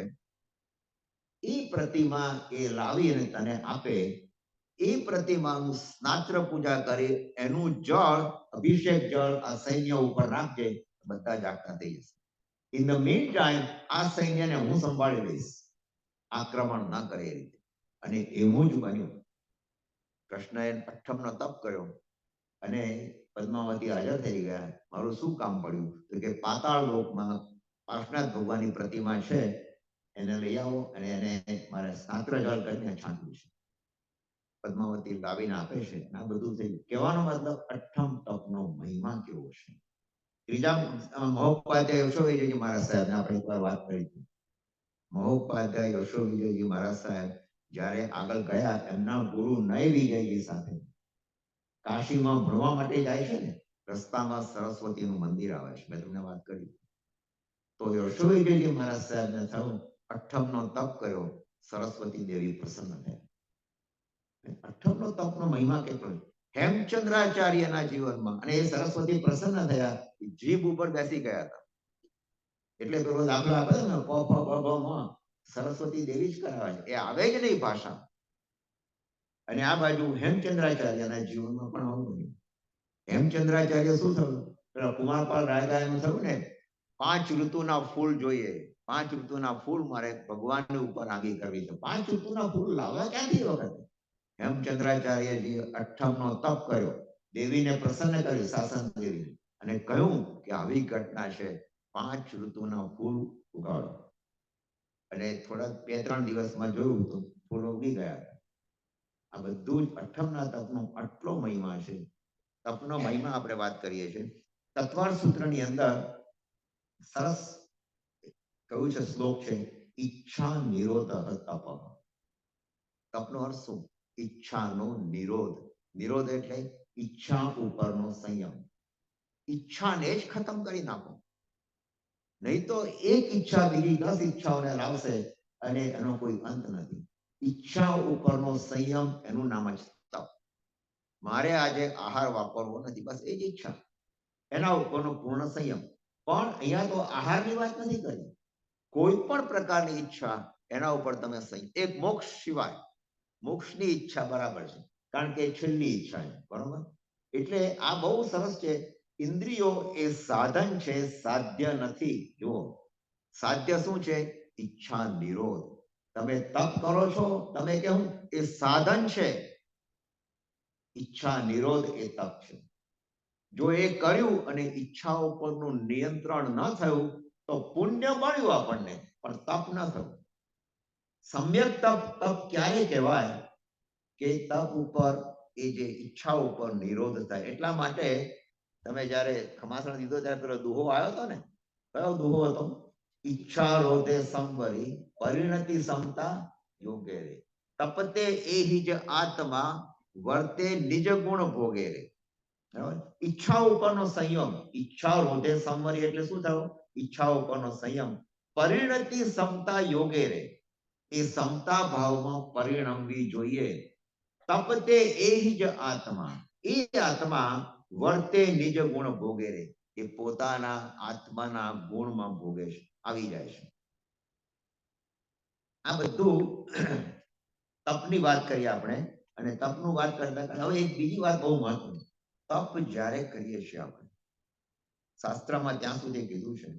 એ પ્રતિમા એ લાવી અને તને આપે. એ પ્રતિમાનું સ્નાત્ર પૂજા કરી એનું જળ, અભિષેક જળ આ સૈન્ય ઉપર નાખજે, બધા જાગતા થઈ જશે. ઇન ધ મીન ટાઈમ આ સૈન્યને હું સંભાળી લઈશ, આક્રમણ ના કરે એ રીતે. અને એવું જ બન્યું. કૃષ્ણએ અઠ્ઠમનો તપ કર્યો અને પદ્માવતી હાજર થઈ ગયા. મારું શું કામ પડ્યું તો કે પાતાળ લોકમાં પાર્શનાથ ભગવાનની પ્રતિમા છે, એને લઈ આવો અને એને મારે સ્નાત્ર જળ કરીને છાંટવું છે. પદ્માવતી લાવીને આપે છે. આ બધું થયું. કહેવાનો મતલબ અઠ્ઠમ તપનો મહિમા કેવો છે. ત્રીજા મહોપાધ્યાય યશોવિજયજી મહારાજ સાહેબને આપણે એકવાર વાત કરી હતી. મહોપાધ્યાય યશોવિજયજી મહારાજ સાહેબ જ્યારે આગળ ગયા, એમના ગુરુ નય વિજયજી સાથે કાશીમાં ભણવા માટે જાય છે ને, રસ્તામાં સરસ્વતીનું મંદિર આવે છે. મેં તમને વાત કરી. તો યશોવિજયજી મહારાજ સાહેબને થયું, અઠ્ઠમનો તપ કર્યો, સરસ્વતી દેવી પ્રસન્ન થયા. અઠ્ઠમનો તપનો મહિમા કેટલો છે. હેમચંદ્રાચાર્યના જીવનમાં, અને એ સરસ્વતી પ્રસન્ન થયા, જીભ ઉપર બેસી ગયા હતા. એટલે પેલો દાખલો આપે ને, પ ફ બ ભ મ, સરસ્વતી દેવી જ કરાવે છે, એ આવે જ નહીં ભાષા. અને આ બાજુ હેમચંદ્રાચાર્યના જીવનમાં પણ આવું બન્યું. હેમચંદ્રાચાર્ય શું થયું, પેલા કુમારપાળ રાજા એનું થયું ને, 5 ઋતુના ફૂલ જોઈએ, 5 ઋતુના ફૂલ મારે ભગવાનની ઉપર આંગી કરવી છે. 5 ઋતુના ફૂલ લાવવા ક્યાંથી વખત. હેમચંદ્રાચાર્યજી અઠ્ઠમનો તપ કર્યો, દેવીને પ્રસન્ન કરી, શાસન દેવી, અને કહ્યું કે આવી ઘટના છે, 5 ઋતુના ફૂલ ઉગાડો. અને થોડા 2-3 દિવસમાં જોયું તો ફૂલો ઉગી ગયા. આ બધું જ અઠ્ઠમના તપનો આટલો મહિમા છે. તપનો મહિમા આપણે વાત કરીએ છીએ. તત્વાર્થ સૂત્રની અંદર સરસ કહ્યું છે, શ્લોક છે, ઈચ્છા નિરોધ તપ. તપનો અર્થ શું? ઈચ્છાનો નિરોધ. નિરોધ એટલે ઈચ્છા ઉપરનો સંયમ. ઈચ્છાને જ ખતમ કરી નાખો. નહીં તો એક ઈચ્છા બીજી 10 ઈચ્છાઓને લાવશે અને એનો કોઈ અંત નથી. ઈચ્છા ઉપરનો સંયમ, એનું નામ જ તપ. મારે આજે આહાર વાપરવો નથી, બસ એ જ ઈચ્છા, એના ઉપરનો પૂર્ણ સંયમ. પણ અહીંયા તો આહારની વાત નથી કરી. કોઈ પણ પ્રકારની ઈચ્છા, એના ઉપર તમે સંયમ. એક મોક્ષ સિવાય, મોક્ષની ઈચ્છા બરાબર છે, કારણ કે છેલ્લી ઈચ્છા છે, બરોબર. એટલે આ બહુ સરસ છે. ઇન્દ્રિયો એ સાધન છે, સાધ્ય નથી. જુઓ, સાધ્ય શું છે? ઈચ્છા નિરોધ. તમે તપ કરો છો, તમે કેવું, એ સાધન છે. ઈચ્છા નિરોધ એ તપ છે. જો એ કર્યું અને ઈચ્છાઓ પરનું નિયંત્રણ ન થયું તો પુણ્ય મળ્યું આપણને, પણ તપ ન થયું. સમ્યક તપ ક્યારે કહેવાય? કે તપ ઉપર, એ જે ઈચ્છા ઉપર નિરોધ થાય. એટલા માટે તમે જ્યારે ખમાસણ દીધો ત્યારે પેલો દુહો આવ્યો હતો ને, કયો દુહો હતો? ઈચ્છા રોધે સંવરી, પરિણતિ સમતા યોગે રે, તપતે એ જ આત્મા, વર્તે નિજ ગુણ ભોગે રે. ઈચ્છા ઉપરનો સંયમ. ઈચ્છા રોધે સંવરી એટલે શું થયું? ઈચ્છા ઉપરનો સંયમ. પરિણતિ સમતા યોગે રે, એ સમતા ભાવમાં પરિણમવી જોઈએ. તપતે એ જ આત્મા, એ આત્મા વર્તે નિજ ગુણ ભોગે રે, એ પોતાના આત્માના ગુણમાં ભોગે છે, આવી જાય છે. આ બધું તપની વાત કરીએ આપણે, અને તપનું વાત કરતા હવે એક બીજી વાત બહુ મહત્વની, તપ જ્યારે કરીએ છીએ આપણે, શાસ્ત્રમાં ત્યાં સુધી કીધું છે,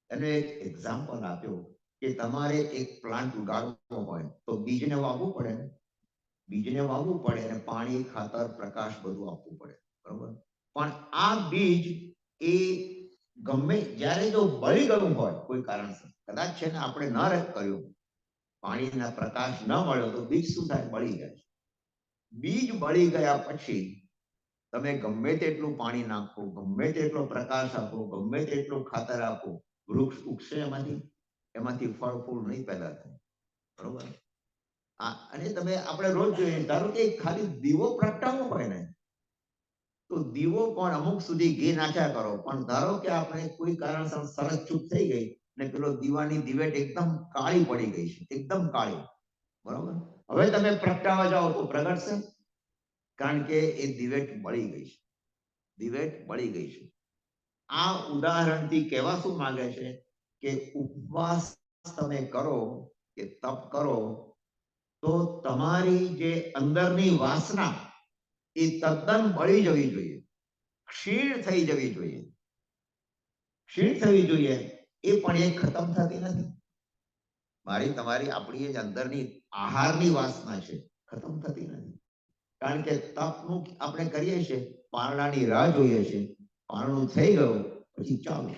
એનો એક એક્ઝામ્પલ આપ્યો કે તમારે એક પ્લાન્ટ ઉગાડવો હોય તો બીજને વાવવું પડે ને, બીજને વાવવું પડે અને પાણી, ખાતર, પ્રકાશ બધું આપવું પડે, બરોબર? પણ આ બીજ એ ગમે જ્યારે જો બળી ગયું હોય કોઈ કારણસર, કદાચ છે ને આપણે ન કર્યું, પાણીના પ્રકાશ ન મળ્યો તો બીજ શું થાય? બળી જાય. બીજ બળી ગયા પછી તમે ગમે તેટલું પાણી નાખો, ગમે તેટલો પ્રકાશ આપો, ગમે તેટલું ખાતર આપો, વૃક્ષ ઉગશે એમાંથી ફળ ફૂલ નહીં પેદા થાય, બરોબર? અને તમે આપણે રોજ જોઈએ, ધારો કે ખાલી દીવો પ્રગટાવવો હોય ને, તો દીવો પણ અમુક સુધી ઘી નાખ્યા કરો, પણ ધારો કે આપણે કોઈ કારણસર સરસ ચૂપ થઈ ગઈ ને પેલો દીવાની દિવેટ એકદમ કાળી પડી ગઈ છે, એકદમ કાળી, બરોબર? હવે તમે પ્રગટાવવા જાઓ તો પ્રગટશે? કારણ કે એ દિવેટ બળી ગઈ છે, દિવેટ બળી ગઈ છે. આ ઉદાહરણથી કહેવા શું માંગે છે કે ઉપવાસ તમે કરો કે તપ કરો તો તમારી જે અંદરની વાસના એ તદ્દન બળી જવી જોઈએ, ક્ષીણ થઈ જવી જોઈએ. ક્ષીણ થવી જોઈએ એ પણ એ ખતમ થતી નથી. મારી તમારી આપણી જે અંદરની આહારની વાસના છે, ખતમ થતી નથી. કારણ કે તપનું આપણે કરીએ છીએ, પારણાની રાહ જોઈએ છીએ, પારણું થઈ ગયું પછી ચાલુ,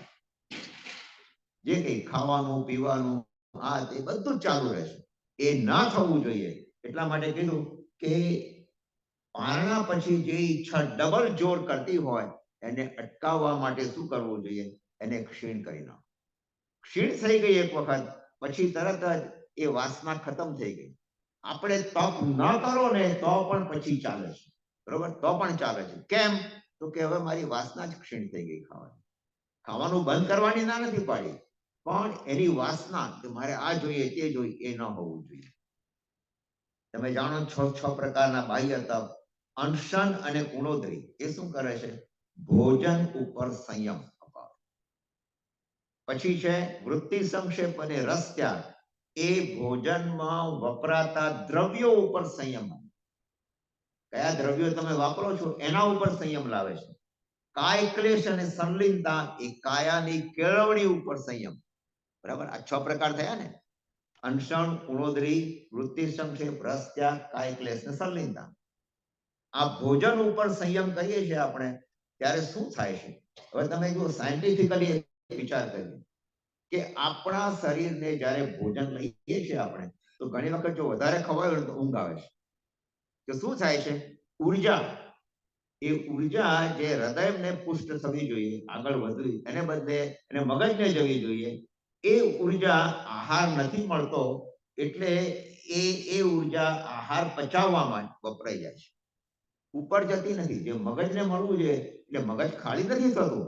જે કંઈ ખાવાનું, પીવાનું, આ તે બધું ચાલુ રહેશે. એ ના થવું જોઈએ. એટલા માટે કીધું કે પારણા પછી જે ઈચ્છા ડબલ જોર કરતી હોય એને અટકાવવા માટે શું કરવું જોઈએ? એને ક્ષીણ કરી નાખો. ક્ષીણ થઈ ગઈ એક વખત પછી તરત જ એ વાસના ખતમ થઈ ગઈ. આપણે તપ ન કરો ને તો પણ પછી ચાલે છે, બરોબર? તો પણ ચાલે છે. કેમ? તો કે હવે મારી વાસના જ ક્ષીણ થઈ ગઈ. ખાવાનું બંધ કરવાની ના નથી પાડી, પણ એની વાસના કે મારે આ જોઈએ, તે જોઈએ, એ ન હોવું જોઈએ. તમે જાણો છો 6 પ્રકારના બાહ્ય તપ, અનશન અને ઉણોદરી. એ શું કરે છે? ભોજન ઉપર સંયમ અપાવે. પછી છે વૃત્તિ સંક્ષેપ અને રસ ત્યાગ. એ ભોજનમાં વપરાતા દ્રવ્યો ઉપર સંયમ. કયા દ્રવ્યો તમે વાપરો છો એના ઉપર સંયમ લાવે છે. કાય ક્લેશ અને સંલિનતા, એ કાયાની કેળવણી ઉપર સંયમ. બરાબર? આ 6 પ્રકાર થયા ને, અનશન, ઉણોદરી, વૃત્તિ સંક્ષેપ, રસ ત્યાગ, કાય ક્લેશ અને સંલિનતા. આ ભોજન ઉપર સંયમ કરીએ છીએ આપણે, ત્યારે શું થાય છે? હવે તમે જો સાયન્ટિફિકલી વિચાર કરીએ કે આપણા શરીરને જ્યારે ભોજન લઈએ છીએ આપણે, તો ઘણી વખત જો વધારે ખવાય તો ઊંઘ આવે છે. તો શું થાય છે? ઉર્જા, એ ઉર્જા જે હૃદયને પુષ્ટ થવી જોઈએ, આગળ વધવી, એને બદલે એને મગજને જવી જોઈએ. એ ઉર્જા આહાર નથી મળતો એટલે એ ઉર્જા આહાર પચાવવામાં વપરાઈ જાય છે, ઉપર જતી નથી. જે મગજને મળવું જોઈએ એટલે મગજ ખાલી નથી થતું,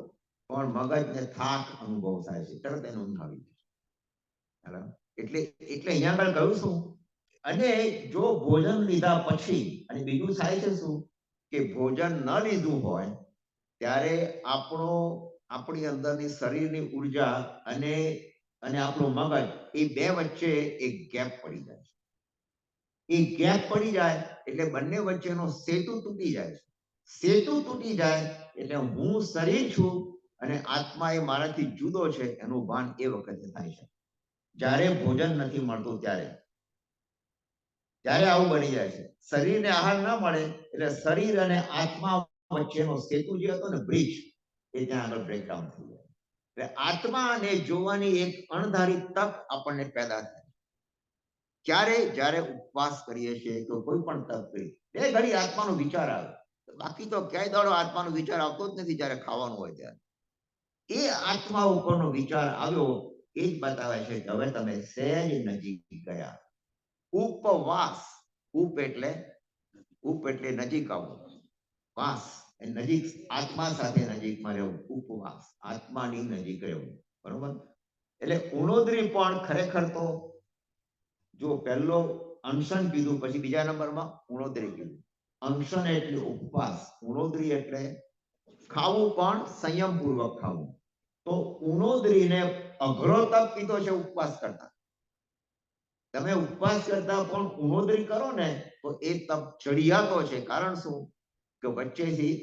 પણ મગજને થાક અનુભવ થાય છે, તરત એને ઊંઘ આવી જાય. એટલે એટલે અહીંયા આગળ કહું છું. અને જો ભોજન લીધા પછી, અને બીજું થાય છે શું કે ભોજન ન લીધું હોય ત્યારે આપણી અંદરની શરીરની ઉર્જા અને આપણું મગજ, એ બે વચ્ચે એક ગેપ પડી જાય છે. એ ગેપ પડી જાય એટલે બંને વચ્ચેનો સેતુ તૂટી જાય છે. સેતુ તૂટી જાય એટલે હું શરીર છું અને આત્મા એ મારાથી જુદો છે એનું ભાન એ વખતે થાય છે, જ્યારે ભોજન નથી મળતું ત્યારે. ત્યારે આવું બની જાય છે. શરીરને આહાર ન મળે એટલે શરીર અને આત્મા વચ્ચેનો સેતુ જે હતો ને, બ્રિજ, એ ત્યાં આગળ બ્રેકડાઉન થઈ જાય. એટલે આત્માને જોવાની એક અણધારી તક આપણને પેદા થાય. ક્યારે? જ્યારે ઉપવાસ કરીએ છીએ તો કોઈ પણ તપ કરી બે ઘડી આત્માનો વિચાર આવે. બાકી તો ક્યાંય દાડો આત્માનો વિચાર આવતો જ નથી જ્યારે ખાવાનું હોય ત્યારે. એ આત્મા ઉપરનો વિચાર આવ્યો એ જ બતાવે છે કે હવે તમે સહેજ નજીક ગયા. ઉપવાસ, ઉપ એટલે નજીક આવવું, વાસ એ નજીક, આત્મા સાથે નજીકમાં રહેવું, ઉપવાસ, આત્માની નજીક રહેવું, બરોબર? એટલે ઉણોદરી પણ ખરેખર તો જો પહેલો અનશન કીધું, પછી બીજા નંબરમાં ઉણોદરી કીધું. અનશન એટલે ઉપવાસ, ઉણોદરી એટલે ખાવું પણ સંયમપૂર્વક ખાવું. તો ઉણોદરીને અઘરો તપ કીધો છે ઉપવાસ કરતા. તમે ઉપવાસ કરતા પણ ઉણોદરી કરો ને તો એ તપ ચડિયાતો છે. કારણ શું કે વચ્ચેથી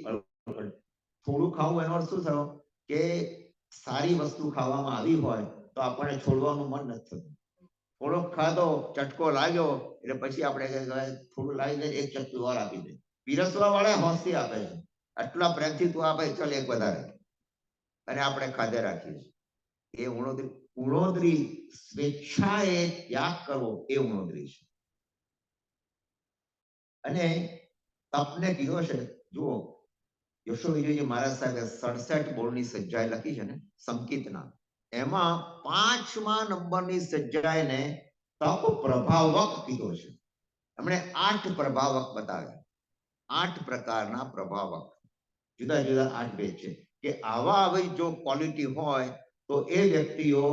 થોડું ખાવું એનો અર્થ શું થયો કે સારી વસ્તુ ખાવામાં આવી હોય તો આપણને છોડવાનું મન નથી થતું. થોડોક ખાધો, ચટકો લાગ્યો એટલે પછી આપણે થોડું લાવી દે, એક ચટકી વાર આપી દે. પીરસવા વાળા હોંશથી આપે છે, આટલા પ્રેમથી તું આપે, ચાલ એક વધારે, અને આપણે ખાધે રાખીએ છીએ. એ ઉણોદરી સ્વેચ્છાએ ત્યાગ કરવો એ ઉણોદરી છે. અને તપને કીધો છે, જુઓ યશો વિજયજી મહારાજ સાહેબે 67 બોર્ડની સજ્જાએ લખી છે ને સંકિતના, એમાં 5મા નંબરની સજ્જાને તપ પ્રભાવક કીધો છે. એમણે 8 પ્રભાવક બતાવ્યા, 8 પ્રકારના પ્રભાવક, જુદા જુદા 8 ભેદ છે કે આવા આવી જો ક્વોલિટી હોય તો એ વ્યક્તિઓ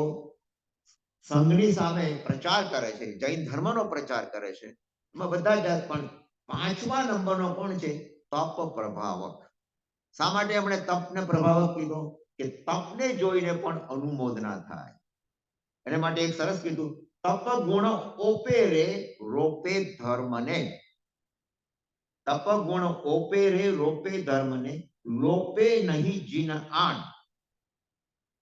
સંઘની સામે પ્રચાર કરે છે, જૈન ધર્મનો પ્રચાર કરે છે. એમાં બધા જ, પણ 5મા નંબરનો કોણ છે? તપ પ્રભાવક. શા માટે એમણે તપને પ્રભાવક કીધો? કે તપને જોઈને પણ અનુમોદના થાય. એના માટે એક સરસ કીધું, તપ ગુણ ઓપેરે રોપે ધર્મને. તપ ગુણ ઓપેરે રોપે ધર્મને, લોપે નહીં જીન આણ.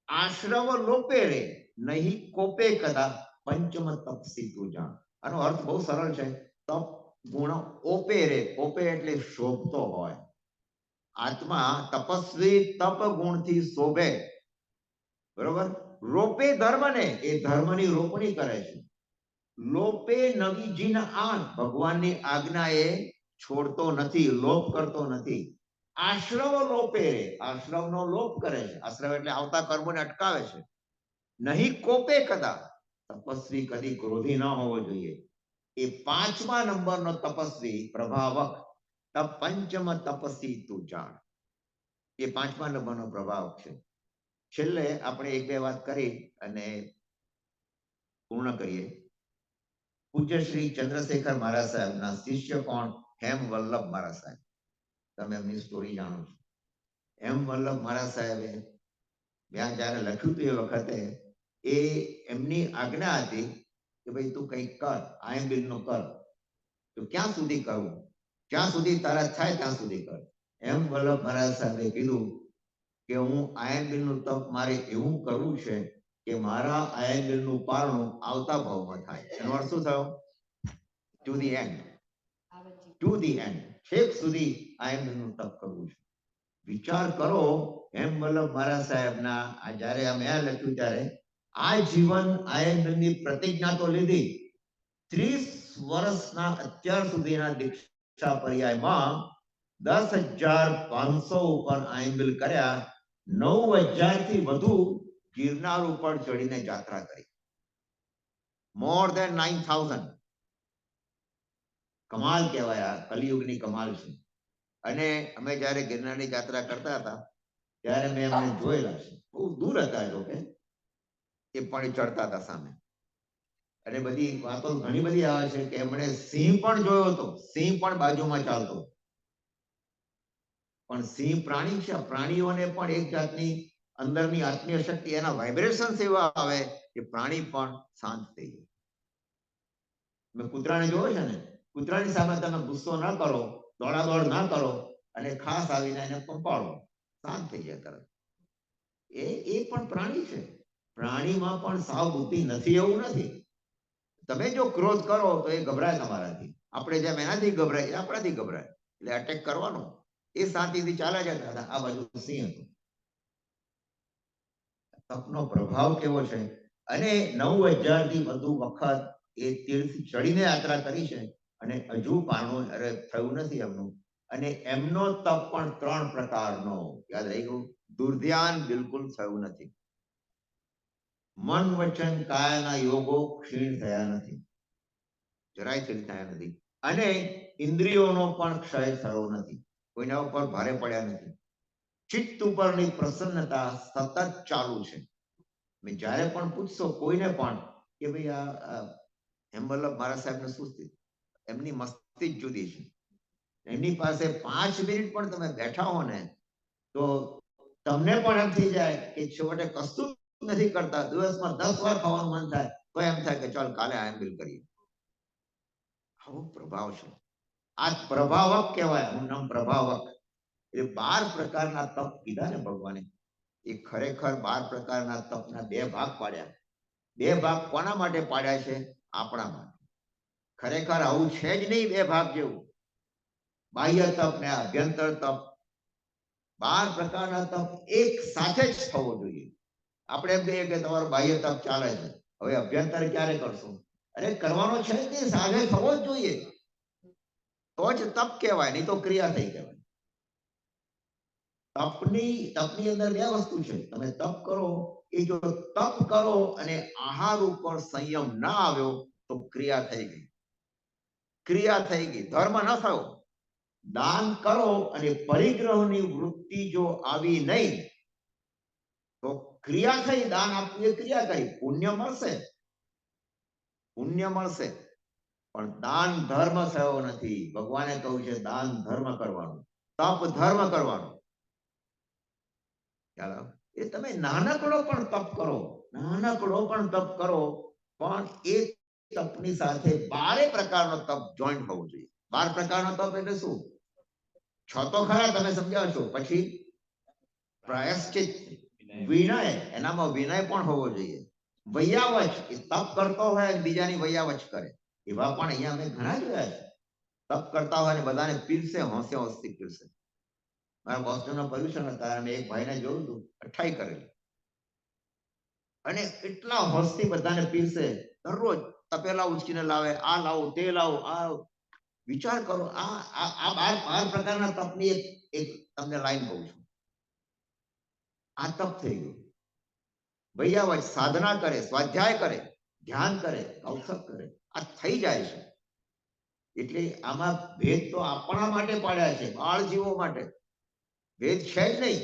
આશ્રવ લોપે રે નહીં કોપે કદા, પંચમ તપસી તું જાણ. આનો અર્થ બહુ સરળ છે. તપ ગુણ ઓપે રે, ઓપે એટલે શોભતો હોય. આત્મા તપસ્વી તપ ગુણથી શોભે, બરોબર. રોપે ધર્મને, એ ધર્મની રોપણી કરે છે. લોપે નવી જીન આણ, ભગવાનની આજ્ઞા એ છોડતો નથી, લોપ કરતો નથી. આશ્રવ લોપે રે, આશ્રવનો લોપ કરે છે. આશ્રવ એટલે આવતા કર્મોને અટકાવે છે. નહીં કોપે કદા, તપસ્વી કદી ક્રોધી ન હોવો જોઈએ. એ 5મા નંબરનો તપસ્વી પ્રભાવક. પંચમ તપસી તું જાણ, એ 5મા નંબરનો પ્રભાવક છે. છેલ્લે આપણે એક બે વાત કરી અને પૂર્ણ કરીએ. પૂજ્ય શ્રી ચંદ્રશેખર મહારાજ સાહેબના શિષ્ય કોણ? હેમ વલ્લભ મહારાજ સાહેબ. તમે એમની સ્ટોરી જાણો છો. હેમ વલ્લભ મહારાજ સાહેબે ત્યાં જ્યારે લખ્યું હતું એ વખતે એ એમની આજ્ઞા હતી કે ભાઈ તું કંઈક કર, આયન બિલ નું કર. તો ક્યાં સુધી કરવું? જ્યાં સુધી તારા થાય ત્યાં સુધી કર. હેમ વલ્લભ મહારાજ સાહેબે કીધું કે હું આયન બિલ નું તપ મારે એવું કરવું છે કે મારા આયન બિલ નું પારણું આવતા ભાવમાં થાય. એનો અર્થ શું થયો? To the end, to the end, છેક સુધી આયન બિલ નું તપ કરવું છે. વિચાર કરો, હેમ વલ્લભ મહારાજ સાહેબના આ જ્યારે આ મેં લખ્યું ત્યારે આ જીવન આયનની પ્રતિજ્ઞા તો લીધી, 30 વર્ષના અત્યાર સુધીના દીક્ષા પર્યાયમાં 10,500 ઉપર આયનબિલ કર્યા, 9,000 થી વધુ ગિરનાર ઉપર ચડીને યાત્રા કરી. More than 9,000. કમાલ કહેવાય, આ કલિયુગની કમાલ છે. અને અમે જ્યારે ગિરનારની યાત્રા કરતા હતા ત્યારે મેં એમને જોયેલા છે. બહુ દૂર હતા એ લોકો, એ પણ ચડતા હતા સામે. અને બધી વાતો ઘણી બધી આવે છે કે એમણે સિંહ પણ જોયો હતો, સિંહ પણ બાજુમાં ચાલતો. પણ સિંહ પ્રાણી છે, પ્રાણીઓને પણ એક જાતની અંદરની આત્મીય શક્તિ, એના વાઇબ્રેશન એવા આવે કે પ્રાણી પણ શાંત થઈ જાય. મેં કૂતરાને જોયો છે ને, કૂતરાની સામે તમે ગુસ્સો ના કરો, દોડાદોડ ના કરો અને ખાસ આવીને એને પંપાળો, શાંત થઈ જાય તરત. એ પણ પ્રાણી છે. પ્રાણીમાં પણ સાવ બુદ્ધિ નથી એવું નથી. તમે જો ક્રોધ કરો તો એ ગભરાય તમારાથી, આપણે જેમ એનાથી ગભરાય આપણાથી ગભરાય, એટલે અટેક કરવાનો. એ શાંતિથી ચાલ્યા જતા હતા. આ બાજુ સિંહ હતું. તપનો પ્રભાવ કેવો છે! અને 9,000 થી વધુ વખત એ તીર્થ ચડીને યાત્રા કરી છે અને હજુ પારણું થયું નથી એમનું. અને એમનો તપ પણ 3 પ્રકારનો, યાદ રહી ગયું. દુર્ધ્યાન બિલકુલ થયું નથી. મન વચન કાયાના યોગો ક્ષીણ થયા નથી, જરાય ક્ષીણ થયા નથી. અને ઇન્દ્રિયોનો પણ ક્ષય થયો નથી, કોઈના ઉપર ભારે પડ્યા નથી. ચિત્ત ઉપરની પ્રસન્નતા સતત ચાલુ છે. મેં જ્યારે પણ પૂછશો કોઈને પણ કે ભાઈ આ હેમ વલ્લભ મહારાજ સાહેબને શું સ્થિતિ, એમની મસ્તી જ જુદી છે. એમની પાસે 5 મિનિટ પણ તમે બેઠા હો ને તો તમને પણ એમ થઈ જાય કે છેવટે કશું નથી કરતા, દિવસમાં 10 વાર ખાવાનું મન થાય, તો એમ થાય કે ચાલ કાલે આયંબિલ કરીએ. આવો પ્રભાવ છે. આ પ્રભાવક કહેવાય. હું નામ પ્રભાવક. એ 12 પ્રકારના તપ કીધા ને ભગવાને. એ ખરેખર 12 પ્રકારના તપના 2 ભાગ પાડ્યા. 2 ભાગ કોના માટે પાડ્યા છે? આપણા માટે. ખરેખર આવું છે જ નહીં 2 ભાગ જેવું. બાહ્ય તપ ને અભ્યંતર તપ. 12 પ્રકારના તપ એક સાથે જ થવો જોઈએ. આપણે એમ કહીએ કે તમારો બાહ્ય તપ ચાલે છે, હવે અભ્યંતર ક્યારે કરશો? અરે કરવાનો છે જ નહીં, સાથે થવો જ જોઈએ. તો જ તપ કહેવાય, નહીં તો ક્રિયા થઈ કહેવાય. તપની અંદર 2 વસ્તુ છે. તમે તપ કરો, એ જો તપ કરો અને આહાર ઉપર સંયમ ના આવ્યો તો ક્રિયા થઈ ગઈ. ક્રિયા થઈ ગઈ, ધર્મ ન થયો. દાન કરો અને પરિગ્રહની વૃત્તિ જો આવી નહીં તો ક્રિયા થઈ. દાન આપવું એ ક્રિયા કરી, પુણ્ય મળશે. પુણ્ય મળશે, પણ દાન ધર્મ થયો નથી. ભગવાને કહ્યું છે દાન ધર્મ કરવાનું, તપ ધર્મ કરવાનું. ચાલો, એ તમે નાનકડો પણ તપ કરો, નાનકડો પણ તપ કરો, પણ એ તપની સાથે 12 પ્રકારનો તપ જોઈન્ટ હોવો જોઈએ. 12 પ્રકારનો તપ એટલે શું? 6 તો ખરા, તમે સમજાવો છો. પછી પ્રાયશ્ચિત, વિનય, એનામાં વિનય પણ હોવો જોઈએ. વૈયાવચ, એ તપ કરતો હોય બીજાની વૈયાવચ કરે, એવા પણ અહીંયા અમે ઘણા જોયા છે. તપ કરતા હોય ને બધાને પીરસે, હોંશે હોંશથી પીરસે. મારા બોસ્ટનના પર્યુષણ હતા, મેં એક ભાઈને જોયું હતું, 28 કરેલી, અને એટલા હોશથી બધાને પીરસે. દરરોજ તપેલા ઉચકીને લાવે, આ લાવો, તે લાવો, આ વિચાર કરો. આ 12 પ્રકારના તપની એક તમને લાઈન કહું છું. આ તપ થઈ ગયું. વૈયાવચ, સાધના કરે, સ્વાધ્યાય કરે, ધ્યાન કરે, અવસર કરે, આ થઈ જાય છે. એટલે આમાં ભેદ તો આપણા માટે પાડ્યા છે, બાળ જીવો માટે. ભેદ છે જ નહીં.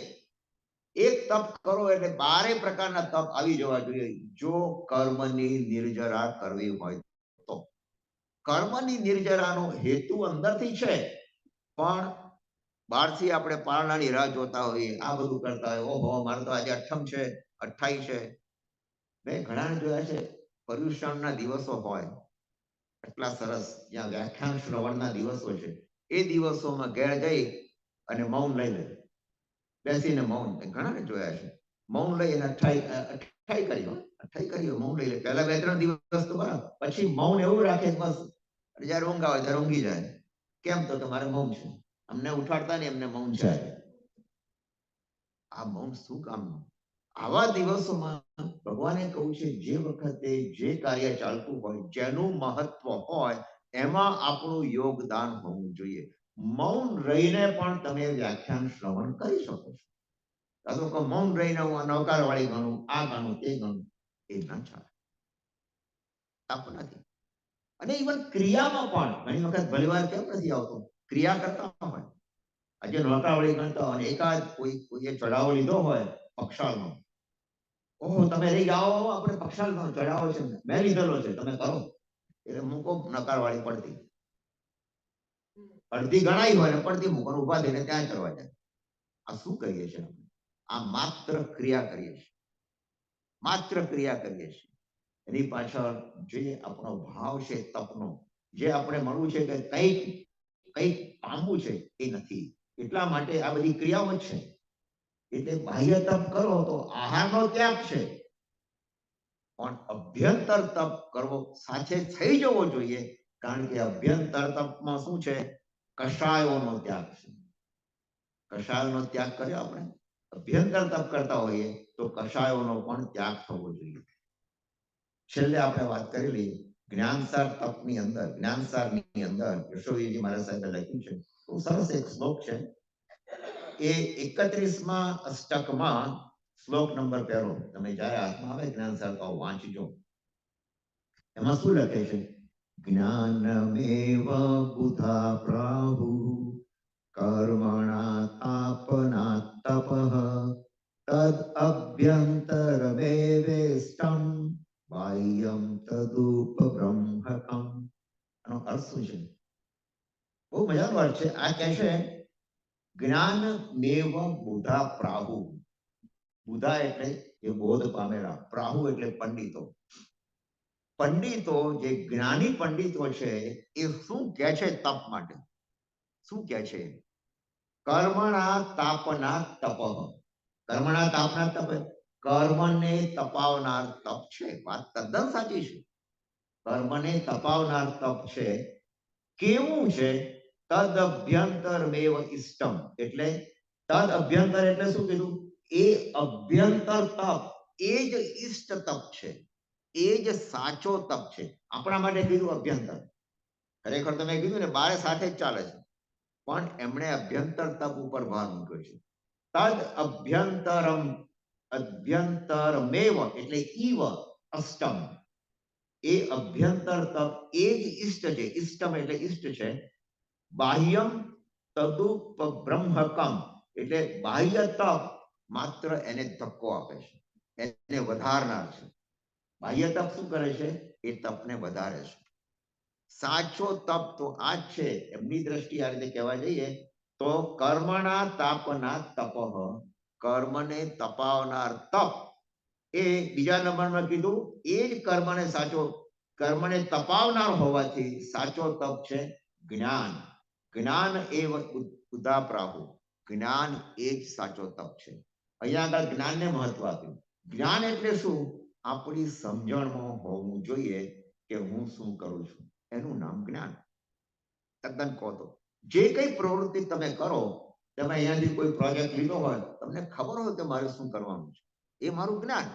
એક તપ કરો એટલે 12 પ્રકારના તપ આવી જવા જોઈએ, જો કર્મની નિર્જરા કરવી હોય તો. કર્મની નિર્જરાનો હેતુ અંદરથી છે, પણ બહારથી આપણે પારણાની રાહ જોતા હોઈએ, આ બધું કરતા હોય. ઓહો, મારે તો આજે 8મ છે, 28 છે. મેં ઘણાને જોયા છે, પર્યુષણના દિવસો હોય એટલા સરસ, જ્યાં વ્યાખ્યાન શ્રવણના દિવસો છે, એ દિવસોમાં ઘેર જઈ અને મૌન લઈ લે, બેસીને મૌન. ઘણાને જોયા છે, મૌન લઈ અને 28 કરી મૌન લઈ લે. પહેલા 2-3 દિવસ તો બરાબર, પછી મૌન એવું રાખે બસ, જયારે ઊંઘ આવે ત્યારે ઊંઘી જાય. કેમ? તો કે મારે મૌન છે. અમને ઉઠાડતા નહીં, એમને મૌન છે. આ મૌન શું કામનું? આવા દિવસોમાં ભગવાને કહ્યું છે, જે વખતે જે કાર્ય ચાલતું હોય, જેનું મહત્વ હોય, એમાં આપણું યોગદાન હોવું જોઈએ. મૌન રહીને પણ તમે વ્યાખ્યાન શ્રવણ કરી શકો છો. કાં તો મૌન રહીને હું નવકારવાળી ગણું, આ ગણું, તે ગણું, એ ના ચાલે. તપ નથી. અને ઇવન ક્રિયામાં પણ ઘણી વખત ભલીવાર કેમ નથી આવતો? ક્રિયા કરતા હોય, આજે નવકારવાળી ગણતા હોય, એકાદ કોઈએ ચડાવો લીધો હોય પક્ષાળનો, ઓહો તમે રહી જાઓ, આપણે પક્ષાળનો ચડાવો છે, મેં લીધેલો છે, તમે કરો. એટલે મૂકો નકારવાળી પડતી, અડધી ગણાઈ હોય ને પડતી મૂકો, ઉભા થઈને ત્યાં કરવા જાય. આ શું કરીએ છીએ? આ માત્ર ક્રિયા કરીએ છીએ, માત્ર ક્રિયા કરીએ છીએ. એની પાછળ જે આપણો ભાવ છે તપનો, જે આપણે મળવું છે કે કંઈક પામવું છે, એ નથી. એટલા માટે આ બધી ક્રિયાઓ જ છે. એટલે બાહ્ય તપ કરો તો આહારનો ત્યાગ છે, પણ અભ્યંતર તપ કરવો સાથે થઈ જવો જોઈએ. કારણ કે અભ્યંતર તપમાં શું છે? કષાયોનો ત્યાગ છે. કષાયોનો ત્યાગ કર્યો આપણે, અભ્યંતર તપ કરતા હોઈએ તો કષાયોનો પણ ત્યાગ થવો જોઈએ. છેલ્લે આપણે વાત કરેલી જ્ઞાનસાર તપની અંદર, જ્ઞાનસારની અંદર યશોવીરજી મહારાજ સાહેબે લખ્યું છે, બહુ સરસ એક શ્લોક છે. એ 31મા અષ્ટકમાં શ્લોક નંબર 1, તમે જ્યારે હાથમાં આવે જ્ઞાનસાર તો વાંચજો. એમાં શું લખે છે? જ્ઞાનમેવ બુધા પ્રાહુ કર્મણા તાપના તપઃ તદ અભ્યંતરમેવેષ્ટં બાહ્યમ તદુપબ્રહ્મકમ. આનો અર્થ શું છે? બહુ મજાનો અર્થ છે. આ કહે છે જ્ઞાન મેવ બુધા પ્રાહુ. બુધા એટલે એ બોધ પામેલા, પ્રાહુ એટલે પંડિતો. પંડિતો જે જ્ઞાની પંડિતો છે એ શું કહે છે તપ માટે? શું કહે છે? કર્મણા તાપના તપ. કર્મણા તાપના તપ, કર્મને તપાવનાર તપ છે. વાત તદ્દન સાચી છે. કર્મને તપાવનાર તપ છે. કેવું છે? તદ અભ્યંતર મેવ ઇષ્ટમ. એટલે તદ અભ્યંતર એટલે શું કીધું? એ અભ્યંતર તપ એ જ ઇષ્ટ તપ છે, એ જ સાચો તપ છે. આપણા માટે કીધું અભ્યંતર. ખરેખર તમે કીધું ને બારે સાથે જ ચાલે છે, પણ એમણે અભ્યંતર તપ ઉપર ભાર મૂક્યો છે. તદ અભ્યંતરમ, અભ્યંતરમેવ એટલે ઈવ અષ્ટમ. એ અભ્યંતર તપ એ જ ઇષ્ટ છે. ઇષ્ટમ એટલે ઇષ્ટ છે. બાહ્યમ તદુપબ્રહ્મકમ એટલે બાહ્ય તપ માત્ર એને ધક્કો આપે છે, એને વધારનાર છે. બાહ્ય તપ શું કરે છે? એ તપને વધારે છે. સાચો તપ તો આ જ છે. એમની દ્રષ્ટિએ આ રીતે કહેવા જઈએ તો કર્મના તાપના તપઃ, કર્મને તપાવનાર તપ એ બીજા નંબરમાં કીધું એ જ કર્મને સાચો, કર્મને તપાવનાર હોવાથી સાચો તપ છે જ્ઞાન. જ્ઞાન એવ ઉદાપ્રાહુ, જ્ઞાન એ જ સાચો તપ છે. અહીંયા આગળ જ્ઞાનને મહત્વ આપ્યું. જ્ઞાન એટલે શું? આપણી સમજણમાં હોવું જોઈએ કે હું શું કરું છું, એનું નામ જ્ઞાન. તદ્દન કહો તો જે કઈ પ્રવૃત્તિ તમે કરો, તમે અહીંયાથી કોઈ પ્રોજેક્ટ લીધો હોય, તમને ખબર હોય કે મારે શું કરવાનું છે, એ મારું જ્ઞાન.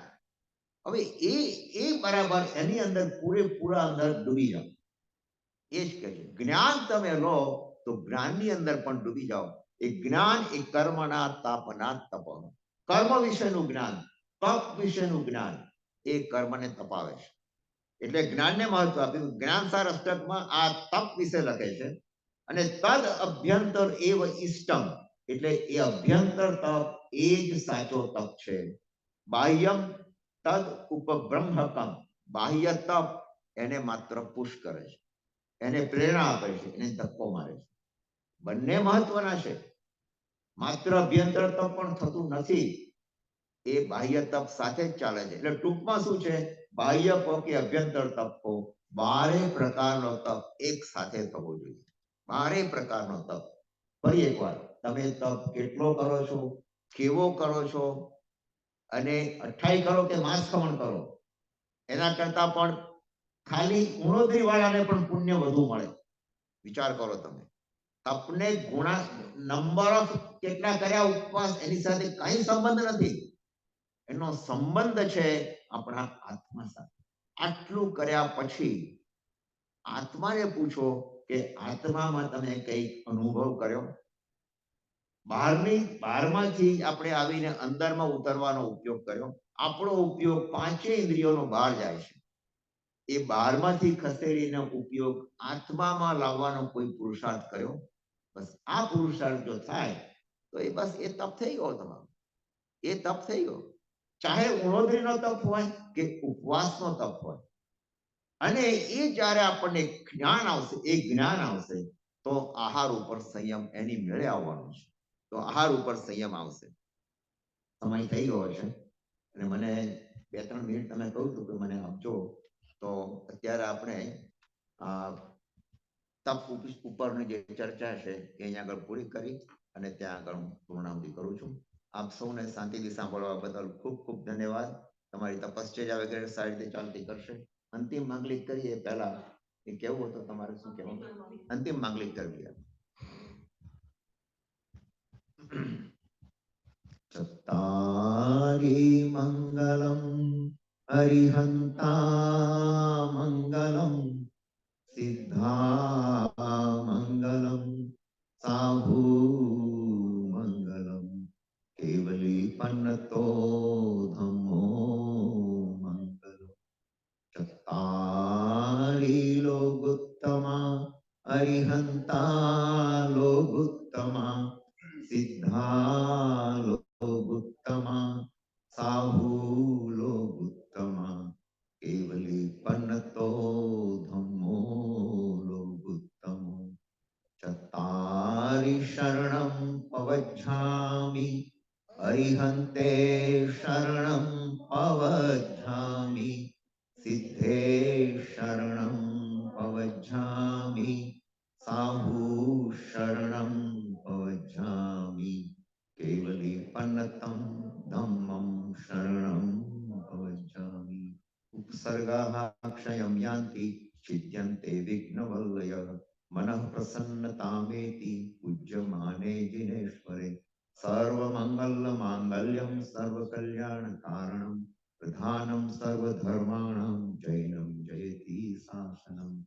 હવે એ બરાબર એની અંદર પૂરેપૂરા અંદર ડૂબી જાઓ. એ જ કહે છે જ્ઞાન તમે લો તો જ્ઞાનની અંદર પણ ડૂબી જાઓ. એ જ્ઞાન એ કર્મના તાપના તપ, કર્મ વિશેનું જ્ઞાન, તપ વિશેનું જ્ઞાન એ કર્મને તપાવે છે. એટલે જ્ઞાનને મહત્વ આપ્યું. જ્ઞાનસાર અષ્ટકમાં આ તપ વિશે લખે છે. અને તદ અભ્યંતર એવ ઇષ્ટમ એટલે એ અભ્યંતર તપ એ જ સાચો તપ છે. બાહ્યમ તદ ઉપબ્રહ્મકમ, બાહ્ય તપ એને માત્ર પુશ કરે છે, એને પ્રેરણા આપે છે, એને ધક્કો મારે છે. બંને મહત્વના છે. માત્ર અભ્યંતર તપ પણ થતું નથી, એ બાહ્ય તપ સાથે જ ચાલે છે. એટલે ટૂંકમાં શું છે? બાહ્ય કહો કે અભ્યંતર તપ કહો, બારે પ્રકારનો તપ એક સાથે થવો જોઈએ. બારે પ્રકારનો તપ. ફરી એકવાર, તમે તપ કેટલો કરો છો, કેવો કરો છો, અને અઠ્ઠાઈ કરો કે માંસ ખમણ કરો, એના કરતા પણ ખાલી ગુણોત્તરી વાળાને પણ પુણ્ય વધુ મળે. વિચાર કરો તમે. તપને ગુણા નંબર ઓફ કેટલા કર્યા ઉપવાસ એની સાથે કઈ સંબંધ નથી. એનો સંબંધ છે આપણા આત્મા સાથે. આટલું કર્યા પછી આત્માને પૂછો કે આત્મામાં તમે કઈ અનુભવ કર્યો? બહારમાંથી આપણે આવીને અંદરમાં ઉતરવાનો ઉપયોગ કર્યો. આપણો ઉપયોગ પાંચેય ઇન્દ્રિયોનો બહાર જાય છે. એ બહારમાંથી ખસેડીને ઉપયોગ આત્મામાં લાવવાનો કોઈ પુરુષાર્થ કર્યો? બસ આ પુરુષાર્થ જો થાય તો એ બસ એ તપ થઈ ગયો તમારો. એ તપ થઈ ગયો. ચાહે ઉણોદરીનો તપ હોય કે ઉપવાસનો તપ હોય. અને એ જ્યારે આપણને જ્ઞાન આવશે, એ જ્ઞાન આવશે તો આહાર ઉપર સંયમ એની મેળે આવવાનો છે. તો આહાર ઉપર સંયમ આવશે. સમય થઈ ગયો છે અને મને 2-3 મિનિટ તમે કહું હતું કે મને આપજો, તો અત્યારે આપણે તપ ઉપરની જે ચર્ચા છે એ અહીંયા આગળ પૂરી કરી અને ત્યાં આગળ હું પૂર્ણાહુતિ કરું છું. આપ સૌને શાંતિથી સાંભળવા બદલ ખૂબ ખૂબ ધન્યવાદ. તમારી તપશ્ચર્યા વગેરે સારી રીતે ચાલતી કરશે. અંતિમ માંગલિક કરીએ પહેલા એ કેવું હતું તમારે? શું કહેવું? અંતિમ માંગલિક કરવી. ચત્તારી મંગલમ હરિહંતા મંગલમ સિદ્ધા મંગલમ સાભૂ મંગલમ કેવલી પન્નતો ધમ્મો મંગલમ. ચત્તારી લોગુત્તમા અરિહંતા લોગુત્તમા સિદ્ધા લોગુત્તમા સાહુ લોગુત્તમા કેવલી પન્નતો ધમ્મો લોગુત્તમો. ચત્તારી શરણમ પવજ્જામિ અરિહંતે શરણમ પવજ્જામિ सिद्धे शरणं पवज्झामि साहू शरणं पवज्झामि केवलीपन्नतं धम्मं शरणं पवज्झामि उपसर्गाः क्षयं यान्ति छिद्यन्ते विघ्नवल्लयः मनः प्रसन्नतामेति पूज्यमाने जिनेश्वरे सर्वमङ्गलमाङ्गल्यं सर्वकल्याणकारणं प्रधानं सर्वधर्माणां जैनं जयति शासनम्